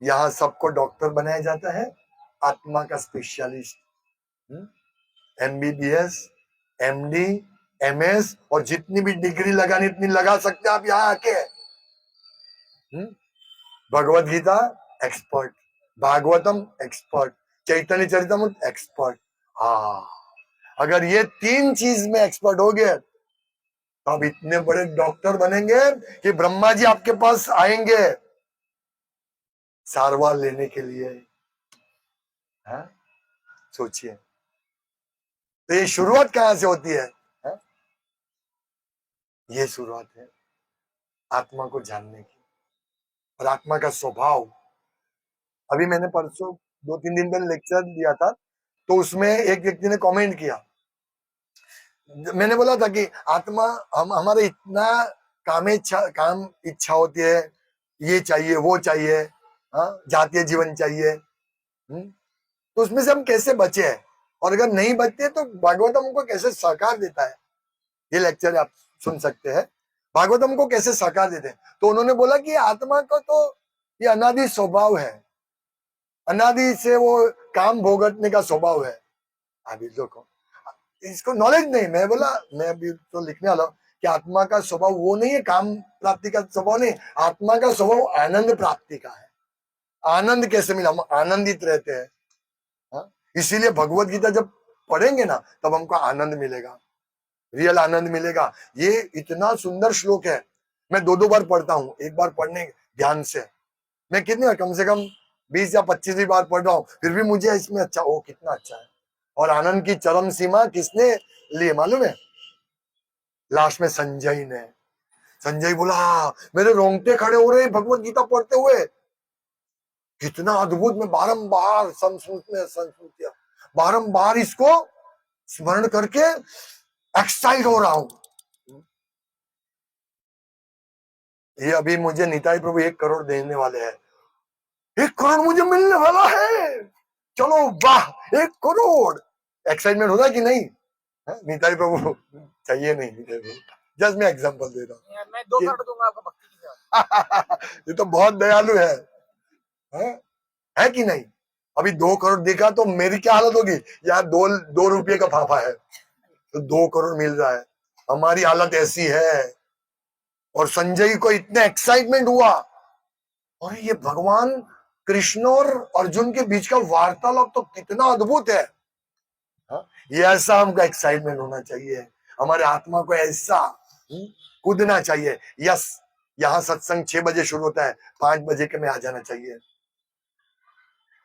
यहाँ सबको डॉक्टर बनाया जाता है, आत्मा का स्पेशलिस्ट, MBBS, MD, MS, और जितनी भी डिग्री लगानी इतनी लगा सकते हैं आप यहाँ आके। भगवत गीता एक्सपर्ट, भागवतम एक्सपर्ट, चैतन्य चरितमृत एक्सपर्ट। हाँ, अगर ये 3 चीज में एक्सपर्ट हो गए तो आप इतने बड़े डॉक्टर बनेंगे कि ब्रह्मा जी आपके पास आएंगे सारवार लेने के लिए। हाँ? सोचिए, तो ये शुरुआत कहां से होती है? हाँ? ये शुरुआत है आत्मा को जानने की, और आत्मा का स्वभाव। अभी मैंने परसों 2-3 दिन पहले लेक्चर दिया था, तो उसमें एक व्यक्ति ने कमेंट किया, मैंने बोला था कि आत्मा, हम हमारे इतना काम इच्छा होती है, ये चाहिए वो चाहिए, हाँ, जातीय जीवन चाहिए, तो उसमें से हम कैसे बचे हैं, और अगर नहीं बचते तो भागवतम हमको कैसे सहकार देता है। ये लेक्चर आप सुन सकते हैं, भागवतम को कैसे सहकार देते हैं। तो उन्होंने बोला कि आत्मा को तो ये अनादि स्वभाव है, अनादि से वो काम भोगतने का स्वभाव है। अभी देखो, इसको नॉलेज नहीं, मैं बोला, मैं अभी तो लिखने वाला हूं कि आत्मा का स्वभाव वो नहीं है, काम प्राप्ति का स्वभाव नहीं, आत्मा का स्वभाव आनंद प्राप्ति का है। आनंद कैसे मिला, हम आनंदित रहते हैं, हाँ? इसीलिए भगवत गीता जब पढ़ेंगे ना, तब हमको आनंद मिलेगा, रियल आनंद मिलेगा। ये इतना सुंदर श्लोक है, मैं 2-2 बार पढ़ता हूँ, एक बार पढ़ने ध्यान से, मैं कितनी बार, कम से कम 20 या 25 बार पढ़ रहा हूँ, फिर भी मुझे इसमें अच्छा, ओ कितना अच्छा है। और आनंद की चरम सीमा किसने ली मालूम है? लास्ट में संजय ने। संजय बोला मेरे रोंगटे खड़े हो रहे हैं भगवत गीता पढ़ते हुए, कितना अद्भुत, मैं बारंबार संस्कृत में संस्कृतियां बारंबार इसको स्मरण करके एक्साइट हो रहा हूं। ये अभी मुझे निताई प्रभु 1 करोड़ देने वाले हैं, 1 करोड़ मुझे मिलने वाला है, चलो वाह 1 करोड़। एक्साइटमेंट होता है कि नहीं? निताई प्रभु चाहिए नहीं, जस्ट मैं एग्जांपल दे रहा हूँ। मैं 2 करोड़ दूंगा आपको भक्ति की सेवा। ये तो बहुत दयालु है कि नहीं? अभी 2 करोड़ देखा तो मेरी क्या हालत होगी? यहाँ 2 रुपये का फाफा है तो 2 करोड़ मिल रहा है, हमारी हालत ऐसी है। और संजय को इतने एक्साइटमेंट हुआ, और ये भगवान कृष्ण और अर्जुन के बीच का वार्तालाप तो कितना अद्भुत है। ये ऐसा हमको एक्साइटमेंट होना चाहिए, हमारे आत्मा को ऐसा कूदना चाहिए। यस, यहाँ सत्संग 6 बजे शुरू होता है, 5 बजे के में आ जाना चाहिए,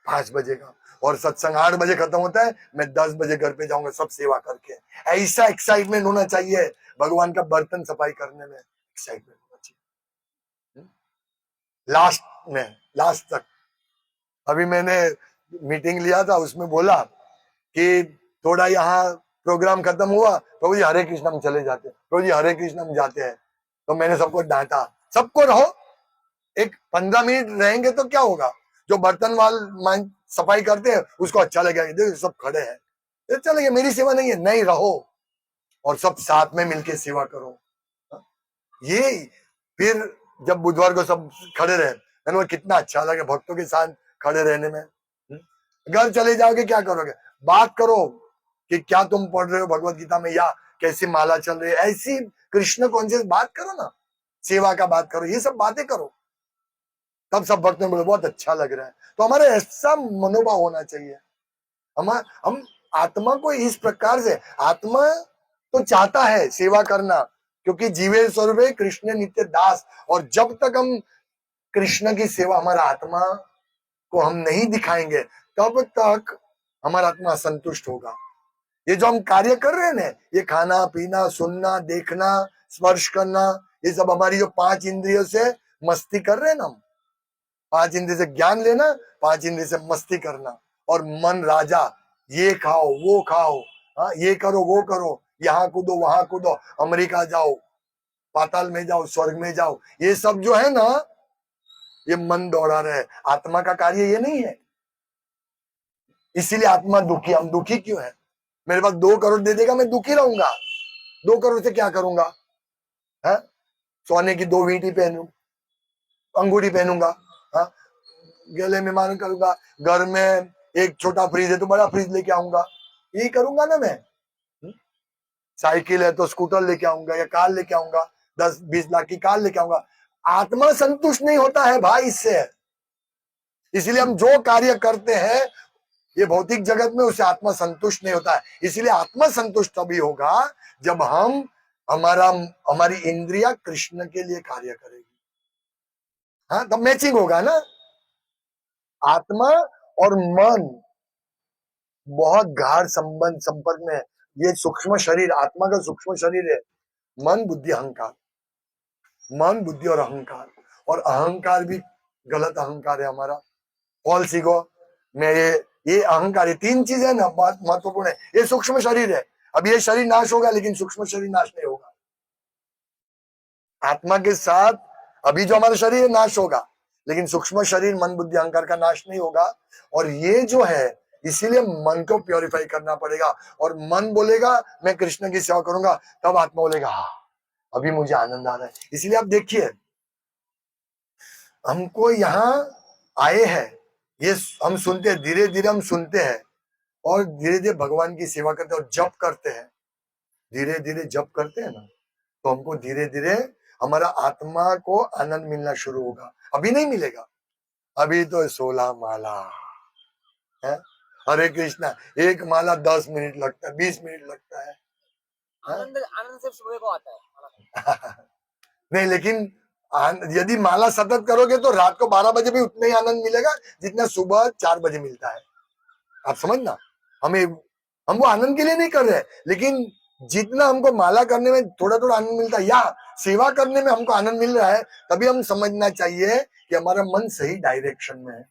5 बजे का, और सत्संग 8 बजे खत्म होता है, मैं 10 बजे घर पे जाऊंगा सब सेवा करके। ऐसा एक्साइटमेंट होना चाहिए, भगवान का बर्तन सफाई करने में एक्साइटमेंट होना चाहिए। लास्ट तक अभी मैंने मीटिंग लिया था, उसमें बोला कि थोड़ा यहाँ प्रोग्राम खत्म हुआ, प्रभु जी हरे कृष्ण हम चले जाते हैं, प्रभु जी हरे कृष्ण हम जाते हैं। तो मैंने सबको डांटा, सबको रहो, एक 15 मिनट रहेंगे तो क्या होगा, जो बर्तन वाल सफाई करते हैं उसको अच्छा लगेगा, देखो सब खड़े हैं, अच्छा लगे, मेरी सेवा नहीं है, नहीं रहो और सब साथ में मिलके सेवा करो। ये फिर जब बुधवार को सब खड़े रहे, मैंने बोला कितना अच्छा लगे भक्तों के साथ खड़े रहने में। घर चले जाओगे क्या करोगे? बात करो कि क्या तुम पढ़ रहे हो भगवत गीता में, या कैसी माला चल रही है, ऐसी कृष्ण कॉन्शियस बात करो ना, सेवा का बात करो, ये सब बातें करो, तब सब भक्त में बोले बहुत अच्छा लग रहा है। तो हमारे ऐसा मनोभाव होना चाहिए। हम आत्मा को इस प्रकार से, आत्मा तो चाहता है सेवा करना, क्योंकि जीवे स्वरूपे कृष्ण नित्य दास, और जब तक हम कृष्ण की सेवा हमारा आत्मा को हम नहीं दिखाएंगे तब तक हमारा आत्मा संतुष्ट होगा। ये जो हम कार्य कर रहे हैं ना, ये खाना पीना सुनना देखना स्पर्श करना, ये सब हमारी जो 5 इंद्रियों से मस्ती कर रहे हैं ना, हम 5 इंद्रिय से ज्ञान लेना, 5 इंद्रिय से मस्ती करना, और मन राजा, ये खाओ वो खाओ, ये करो वो करो, यहाँ कूदो वहां कूदो, अमेरिका जाओ, पाताल में जाओ, स्वर्ग में जाओ, ये सब जो है ना, ये मन दौड़ा रहे, आत्मा का कार्य ये नहीं है। इसीलिए आत्मा दुखी, हम दुखी क्यों है? मेरे पास 2 करोड़ दे देगा, मैं दुखी रहूंगा। 2 करोड़ से क्या करूंगा? है सोने की 2 वींटी पहनू, अंगूठी पहनूंगा, गले में मान करूंगा, घर में एक छोटा फ्रिज है तो बड़ा फ्रिज लेके आऊंगा, यही करूंगा ना मैं। साइकिल है तो स्कूटर लेके आऊंगा या कार लेके आऊंगा, 10-20 लाख की कार लेके आऊंगा। आत्मा संतुष्ट नहीं होता है भाई इससे, इसलिए हम जो कार्य करते हैं ये भौतिक जगत में, उससे आत्मा संतुष्ट नहीं होता है। इसलिए आत्मा संतुष्ट तभी होगा जब हमारी इंद्रिया कृष्ण के लिए कार्य करेगी, तब मैचिंग होगा ना। आत्मा और मन बहुत गाढ़ संबंध संपर्क में है। ये सूक्ष्म शरीर, आत्मा का सूक्ष्म शरीर है, मन बुद्धि अहंकार, मन बुद्धि और अहंकार, और अहंकार भी गलत अहंकार है हमारा, फॉल्स ईगो में ये अहंकार, ये 3 चीजें ना बहुत महत्वपूर्ण है। ये सूक्ष्म शरीर है, अब ये शरीर नाश होगा लेकिन सूक्ष्म शरीर नाश नहीं होगा। आत्मा के साथ अभी जो हमारा शरीर नाश होगा, लेकिन सूक्ष्म शरीर मन बुद्धि अहंकार का नाश नहीं होगा। और ये जो है, इसीलिए मन को प्योरीफाई करना पड़ेगा, और मन बोलेगा मैं कृष्ण की सेवा करूंगा, तब आत्मा बोलेगा हाँ अभी मुझे आनंद आ रहा है। इसीलिए आप देखिए, हमको यहाँ आए हैं, ये हम सुनते हैं, धीरे धीरे हम सुनते हैं और धीरे धीरे भगवान की सेवा करते हैं और जप करते हैं, धीरे धीरे जप करते हैं ना, तो हमको धीरे धीरे हमारा आत्मा को आनंद मिलना शुरू होगा। अभी नहीं मिलेगा, अभी तो 16 माला है, हरे कृष्णा, एक माला 10 मिनट लगता है, 20 मिनट लगता है। आनंद सिर्फ सुबह को आता है। नहीं, लेकिन यदि माला सतत करोगे तो रात को 12 बजे भी उतना ही आनंद मिलेगा जितना सुबह 4 बजे मिलता है। आप समझना, हम वो आनंद के लिए नहीं कर रहे, लेकिन जितना हमको माला करने में थोड़ा थोड़ा आनंद मिलता है या सेवा करने में हमको आनंद मिल रहा है, तभी हम समझना चाहिए कि हमारा मन सही डायरेक्शन में है।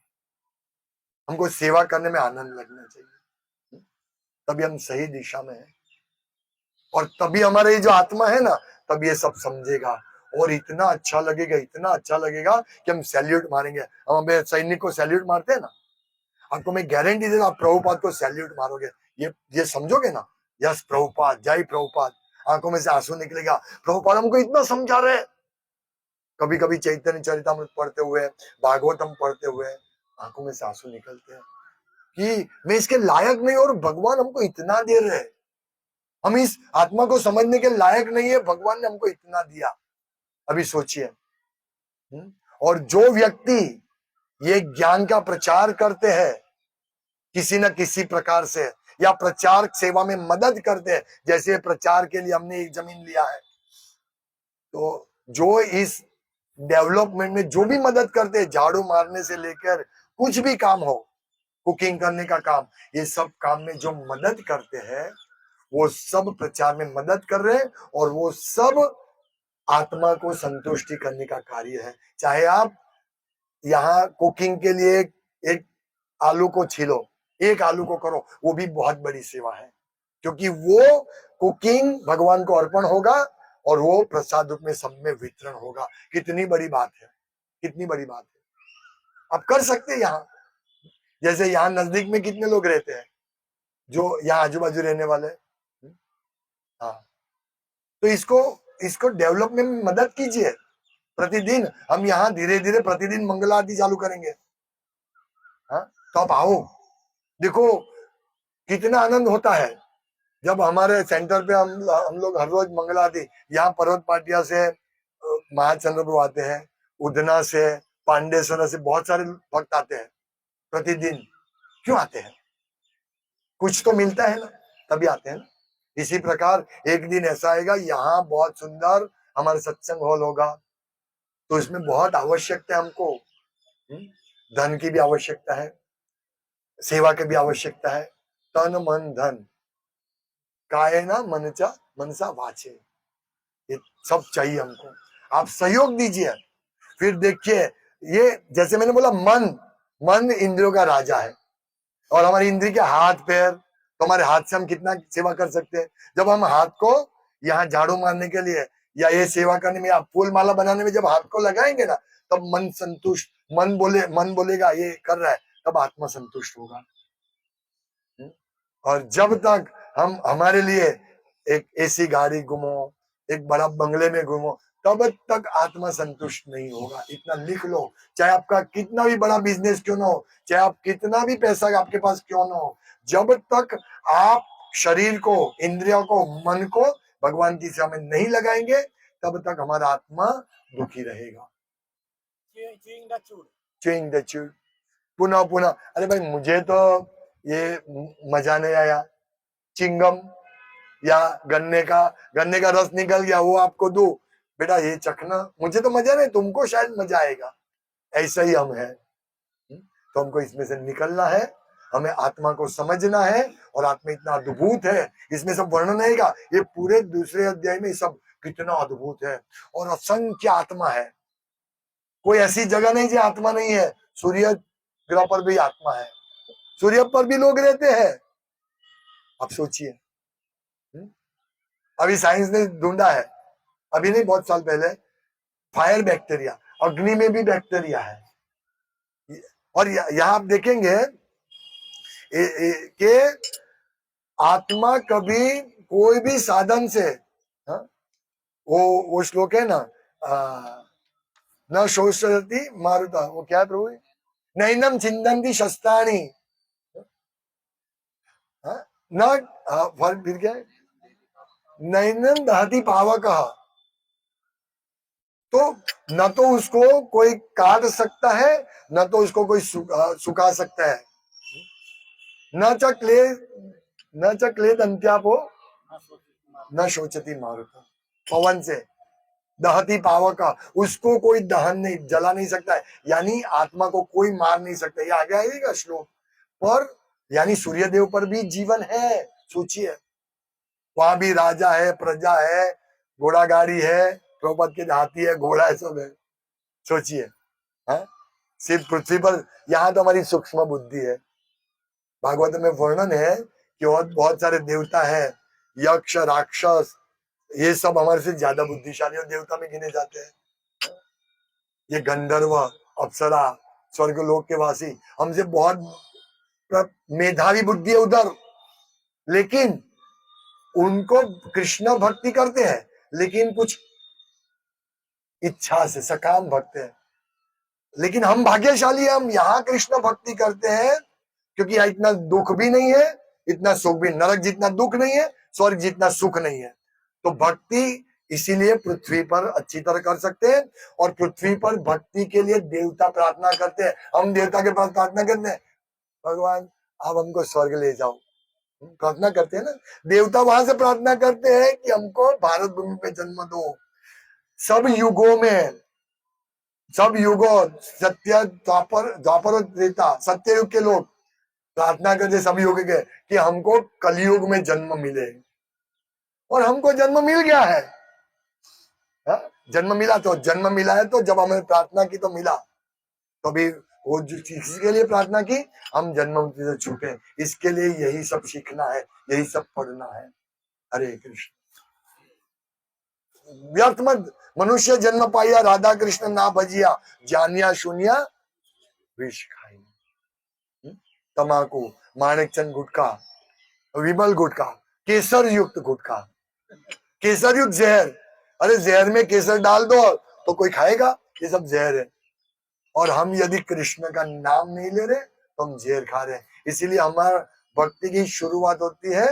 हमको सेवा करने में आनंद लगना चाहिए, तभी हम सही दिशा में हैं। और तभी हमारा ये जो आत्मा है ना, तब ये सब समझेगा और इतना अच्छा लगेगा, इतना अच्छा लगेगा कि हम सैल्यूट मारेंगे। हम हमें सैनिक को सैल्यूट मारते हैं ना, आपको मैं गारंटी देता हूं, आप प्रभुपाद को सैल्यूट मारोगे, ये समझोगे ना, यस प्रभुपाद, जय प्रभुपाद, आंखों में से आंसू निकलेगा, प्रभुपाद हमको इतना समझा रहे। कभी कभी चैतन्य चरितामृत पढ़ते हुए, भागवतम पढ़ते हुए आंखों में से आंसू निकलते हैं कि मैं इसके लायक नहीं और भगवान हमको इतना दे रहे। हम इस आत्मा को समझने के लायक नहीं है, भगवान ने हमको इतना दिया। अभी सोचिए। और जो व्यक्ति ये ज्ञान का प्रचार करते हैं किसी न किसी प्रकार से, या प्रचार सेवा में मदद करते हैं, जैसे प्रचार के लिए हमने एक जमीन लिया है, तो जो इस डेवलपमेंट में जो भी मदद करते हैं, झाड़ू मारने से लेकर कुछ भी काम हो, कुकिंग करने का काम, ये सब काम में जो मदद करते हैं, वो सब प्रचार में मदद कर रहे हैं, और वो सब आत्मा को संतुष्टि करने का कार्य है। चाहे आप यहाँ कुकिंग के लिए एक आलू को छीलो, एक आलू को करो, वो भी बहुत बड़ी सेवा है, क्योंकि वो कुकिंग भगवान को अर्पण होगा और वो प्रसाद रूप में सब में वितरण होगा। कितनी बड़ी बात है, कितनी बड़ी बात है। आप कर सकते हैं यहाँ, जैसे यहाँ नजदीक में कितने लोग रहते हैं जो यहाँ आजू बाजू रहने वाले हैं। हाँ, तो इसको डेवलप में मदद कीजिए। प्रतिदिन हम यहाँ धीरे धीरे प्रतिदिन मंगल आरती चालू करेंगे। हाँ, तो आप आओ, देखो कितना आनंद होता है जब हमारे सेंटर पे हम लोग हर रोज मंगल आरती, यहाँ पर्वत पाटिया से महाचंद्र प्रभु आते हैं, उधना से, पांडेसरा से बहुत सारे भक्त आते हैं प्रतिदिन। क्यों आते हैं? कुछ तो मिलता है ना, तभी आते हैं ना। इसी प्रकार एक दिन ऐसा आएगा, यहाँ बहुत सुंदर हमारा सत्संग हॉल होगा, तो इसमें बहुत आवश्यकता है हमको, धन की भी आवश्यकता है, सेवा की भी आवश्यकता है। तन मन धन कायना मनचा मनसा वाचे, ये सब चाहिए हमको। आप सहयोग दीजिए। फिर देखिए, ये जैसे मैंने बोला, मन इंद्रियों का राजा है, और हमारे इंद्रिय के हाथ पैर, तो हमारे हाथ से हम कितना सेवा कर सकते हैं। जब हम हाथ को यहाँ झाड़ू मारने के लिए या ये सेवा करने में या फूल माला बनाने में जब हाथ को लगाएंगे ना, तब मन संतुष्ट, मन बोलेगा ये कर रहा है, तब आत्मा संतुष्ट होगा। और जब तक हम हमारे लिए एक ऐसी गाड़ी घूमो, एक बड़ा बंगले में घूमो, तब तक आत्मा संतुष्ट नहीं होगा। इतना लिख लो, चाहे आपका कितना भी बड़ा बिजनेस क्यों ना हो, चाहे आप कितना भी पैसा आपके पास क्यों ना हो, जब तक आप शरीर को, इंद्रियों को, मन को भगवान की सेवा में नहीं लगाएंगे, तब तक हमारा आत्मा दुखी रहेगा। चुइंग द चूड़, पुनः पुनः, अरे भाई मुझे तो ये मजा नहीं आया, चिंगम या गन्ने का रस निकल गया, वो आपको दो, बेटा ये चखना, मुझे तो मजा नहीं, तुमको शायद मजा आएगा। ऐसा ही हम है। तो हमको इसमें से निकलना है, हमें आत्मा को समझना है, और आत्मा इतना अद्भुत है, इसमें सब वर्णन आएगा, ये पूरे दूसरे अध्याय में सब कितना अद्भुत है, और असंख्य आत्मा है। कोई ऐसी जगह नहीं जो आत्मा नहीं है। सूर्य ग्रह पर भी आत्मा है, सूर्य पर भी लोग रहते हैं। आप सोचिए, अभी साइंस ने ढूंढा है, अभी नहीं बहुत साल पहले, फायर बैक्टीरिया, अग्नि में भी बैक्टीरिया है। और यहाँ आप देखेंगे कि आत्मा कभी कोई भी साधन से, हा? वो श्लोक है ना, न शोषति मारुता, वो क्या है प्रभु, नैनम छिंदन्ति शस्त्राणि, न फिर क्या है, नैनम दहति पावक, तो न तो उसको कोई काट सकता है, न तो उसको कोई सुखा सकता है। न च क्लेद अंत्यापो न शोचती मारुता, पवन से दहती पावक, उसको कोई दहन नहीं, जला नहीं सकता है, यानी आत्मा को कोई मार नहीं सकता। ये आगे आएगा श्लोक पर, यानी सूर्यदेव पर भी जीवन है। सोचिए, वहां भी राजा है, प्रजा है, घोड़ा गाड़ी है, प्रभुपाद के हाथी है, घोड़ा है, सब है। सोचिए, सिर्फ पृथ्वी पर, यहाँ तो हमारी सूक्ष्म बुद्धि है। भागवत में वर्णन है कि और बहुत सारे देवता है, यक्ष राक्षस, ये सब हमारे से ज्यादा बुद्धिशाली और देवता में गिने जाते हैं। ये गंधर्व, अप्सरा, स्वर्ग लोक के वासी हमसे बहुत मेधावी बुद्धि है उधर, लेकिन उनको कृष्ण भक्ति करते हैं, लेकिन कुछ इच्छा से सकाम भक्त है। लेकिन हम भाग्यशाली है, हम यहाँ कृष्ण भक्ति करते हैं क्योंकि यहाँ इतना दुख भी नहीं है, इतना सुख भी, नरक जितना दुख नहीं है, स्वर्ग जितना सुख नहीं है। तो भक्ति इसीलिए पृथ्वी पर अच्छी तरह कर सकते हैं, और पृथ्वी पर भक्ति के लिए देवता प्रार्थना करते हैं। हम देवता के पास प्रार्थना करते हैं, भगवान आप हमको स्वर्ग ले जाओ, प्रार्थना करते हैं ना। देवता वहां से प्रार्थना करते हैं कि हमको भारत भूमि पे जन्म दो। सब युगों में, सब युगों, सत्य द्वापर त्रेता, सत्य युग के लोग प्रार्थना करते सब युग के कि हमको कलयुग में जन्म मिले, और हमको जन्म मिल गया है। जन्म मिला है तो जब हमें प्रार्थना की तो मिला। तो अभी वो जो चीज के लिए प्रार्थना की, हम जन्म मृत्यु से छूटे, इसके लिए यही सब सीखना है, यही सब पढ़ना है। हरे कृष्ण। व्यर्थ मत, मनुष्य जन्म पाया राधा कृष्ण ना भजिया, जानिया शून्या विष खाई। तमाकू, माणिकचंद गुटखा, विमल गुटखा, केसर युक्त गुटखा, केसर युक्त जहर। अरे जहर में केसर डाल दो तो कोई खाएगा? ये सब जहर है। और हम यदि कृष्ण का नाम नहीं ले रहे तो हम जहर खा रहे हैं। इसीलिए हमारा भक्ति की शुरुआत होती है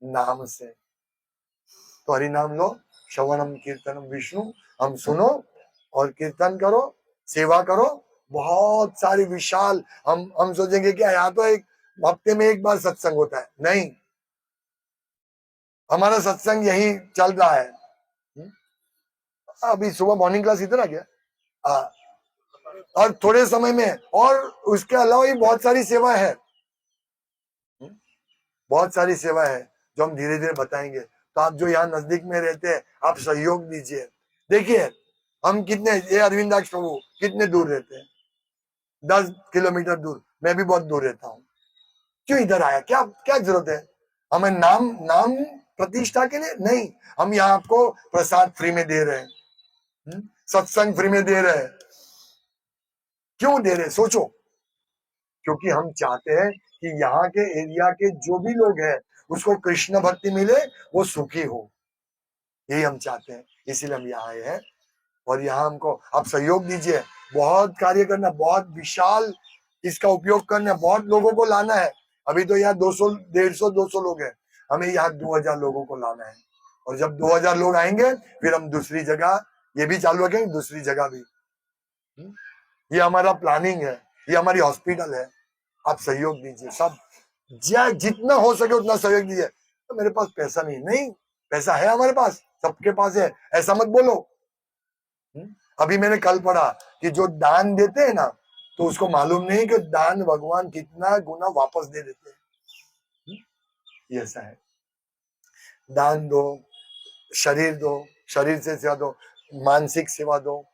नाम से। तो हरि नाम लो, श्रवणम कीर्तनम विष्णु, हम सुनो और कीर्तन करो, सेवा करो। बहुत सारी विशाल, हम सोचेंगे कि यहाँ तो एक हफ्ते में एक बार सत्संग होता है, नहीं, हमारा सत्संग यही चल रहा है। अभी सुबह मॉर्निंग क्लास इधर आ गया, और थोड़े समय में, और उसके अलावा भी बहुत सारी सेवा है, बहुत सारी सेवा है जो हम धीरे धीरे बताएंगे। तो आप जो यहाँ नजदीक में रहते हैं, आप सहयोग दीजिए। देखिए हम कितने, ये अरविंदाक्ष प्रभु कितने दूर रहते हैं, 10 किलोमीटर दूर। मैं भी बहुत दूर रहता हूँ, क्यों इधर आया? क्या क्या जरूरत है हमें? नाम प्रतिष्ठा के लिए नहीं, हम यहाँ आपको प्रसाद फ्री में दे रहे हैं, सत्संग फ्री में दे रहे हैं। क्यों दे रहे? सोचो। क्योंकि हम चाहते हैं कि यहाँ के एरिया के जो भी लोग हैं उसको कृष्ण भक्ति मिले, वो सुखी हो, यही हम चाहते हैं। इसीलिए हम यहाँ आए हैं, और यहाँ हमको आप सहयोग दीजिए। बहुत कार्य करना, बहुत विशाल इसका उपयोग करना, बहुत लोगों को लाना है। अभी तो यहाँ 200, 150, 200 लोग हैं, हमें यहाँ 2000 लोगों को लाना है। और जब 2000 लोग आएंगे फिर हम दूसरी जगह ये भी चालू रखेंगे, दूसरी जगह भी। ये हमारा प्लानिंग है, ये हमारी हॉस्पिटल है। आप सहयोग दीजिए, सब जितना हो सके उतना सहयोग दीजिए। तो मेरे पास पैसा नहीं, पैसा है हमारे पास, सबके पास है, ऐसा मत बोलो। अभी मैंने कल पढ़ा कि जो दान देते हैं ना, तो उसको मालूम नहीं कि दान भगवान कितना गुना वापस दे देते हैं। ये ऐसा है। दान दो, शरीर दो, शरीर से सेवा दो, मानसिक सेवा दो,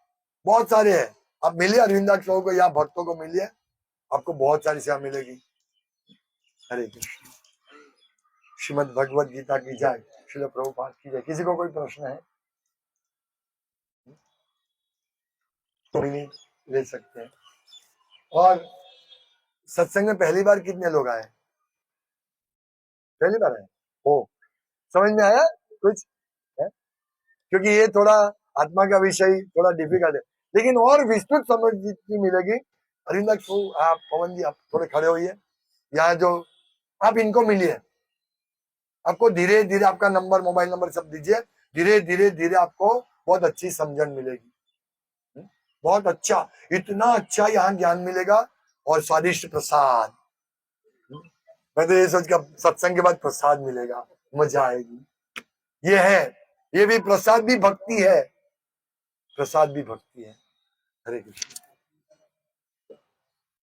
बहुत सारे है। आप मिलिए अरविंदाक्ष प्रभु को या भक्तों को मिलिए, आपको बहुत सारी सेवा मिलेगी। हरे कृष्ण। श्रीमद् भगवद गीता की जय, श्रील प्रभुपाद की जय। किसी को कोई प्रश्न है तो नहीं ले सकते हैं। और सत्संग में पहली बार कितने लोग आए? पहली बार आए हो? समझ में आया कुछ है? क्योंकि ये थोड़ा आत्मा का विषय थोड़ा डिफिकल्ट है, लेकिन और विस्तृत समझ जितनी मिलेगी। अरिंदर, आप पवन जी आप थोड़े खड़े होइए, यहाँ जो आप इनको मिलिए, आपको धीरे धीरे आपका नंबर, मोबाइल नंबर सब दीजिए। धीरे धीरे धीरे आपको बहुत अच्छी समझन मिलेगी, बहुत अच्छा, इतना अच्छा यहाँ ज्ञान मिलेगा। और स्वादिष्ट प्रसाद, मैं तो ये सोच के सत्संग के बाद प्रसाद मिलेगा, मजा आएगी। ये है, ये भी प्रसाद भी भक्ति है, प्रसाद भी भक्ति है। हरे कृष्ण।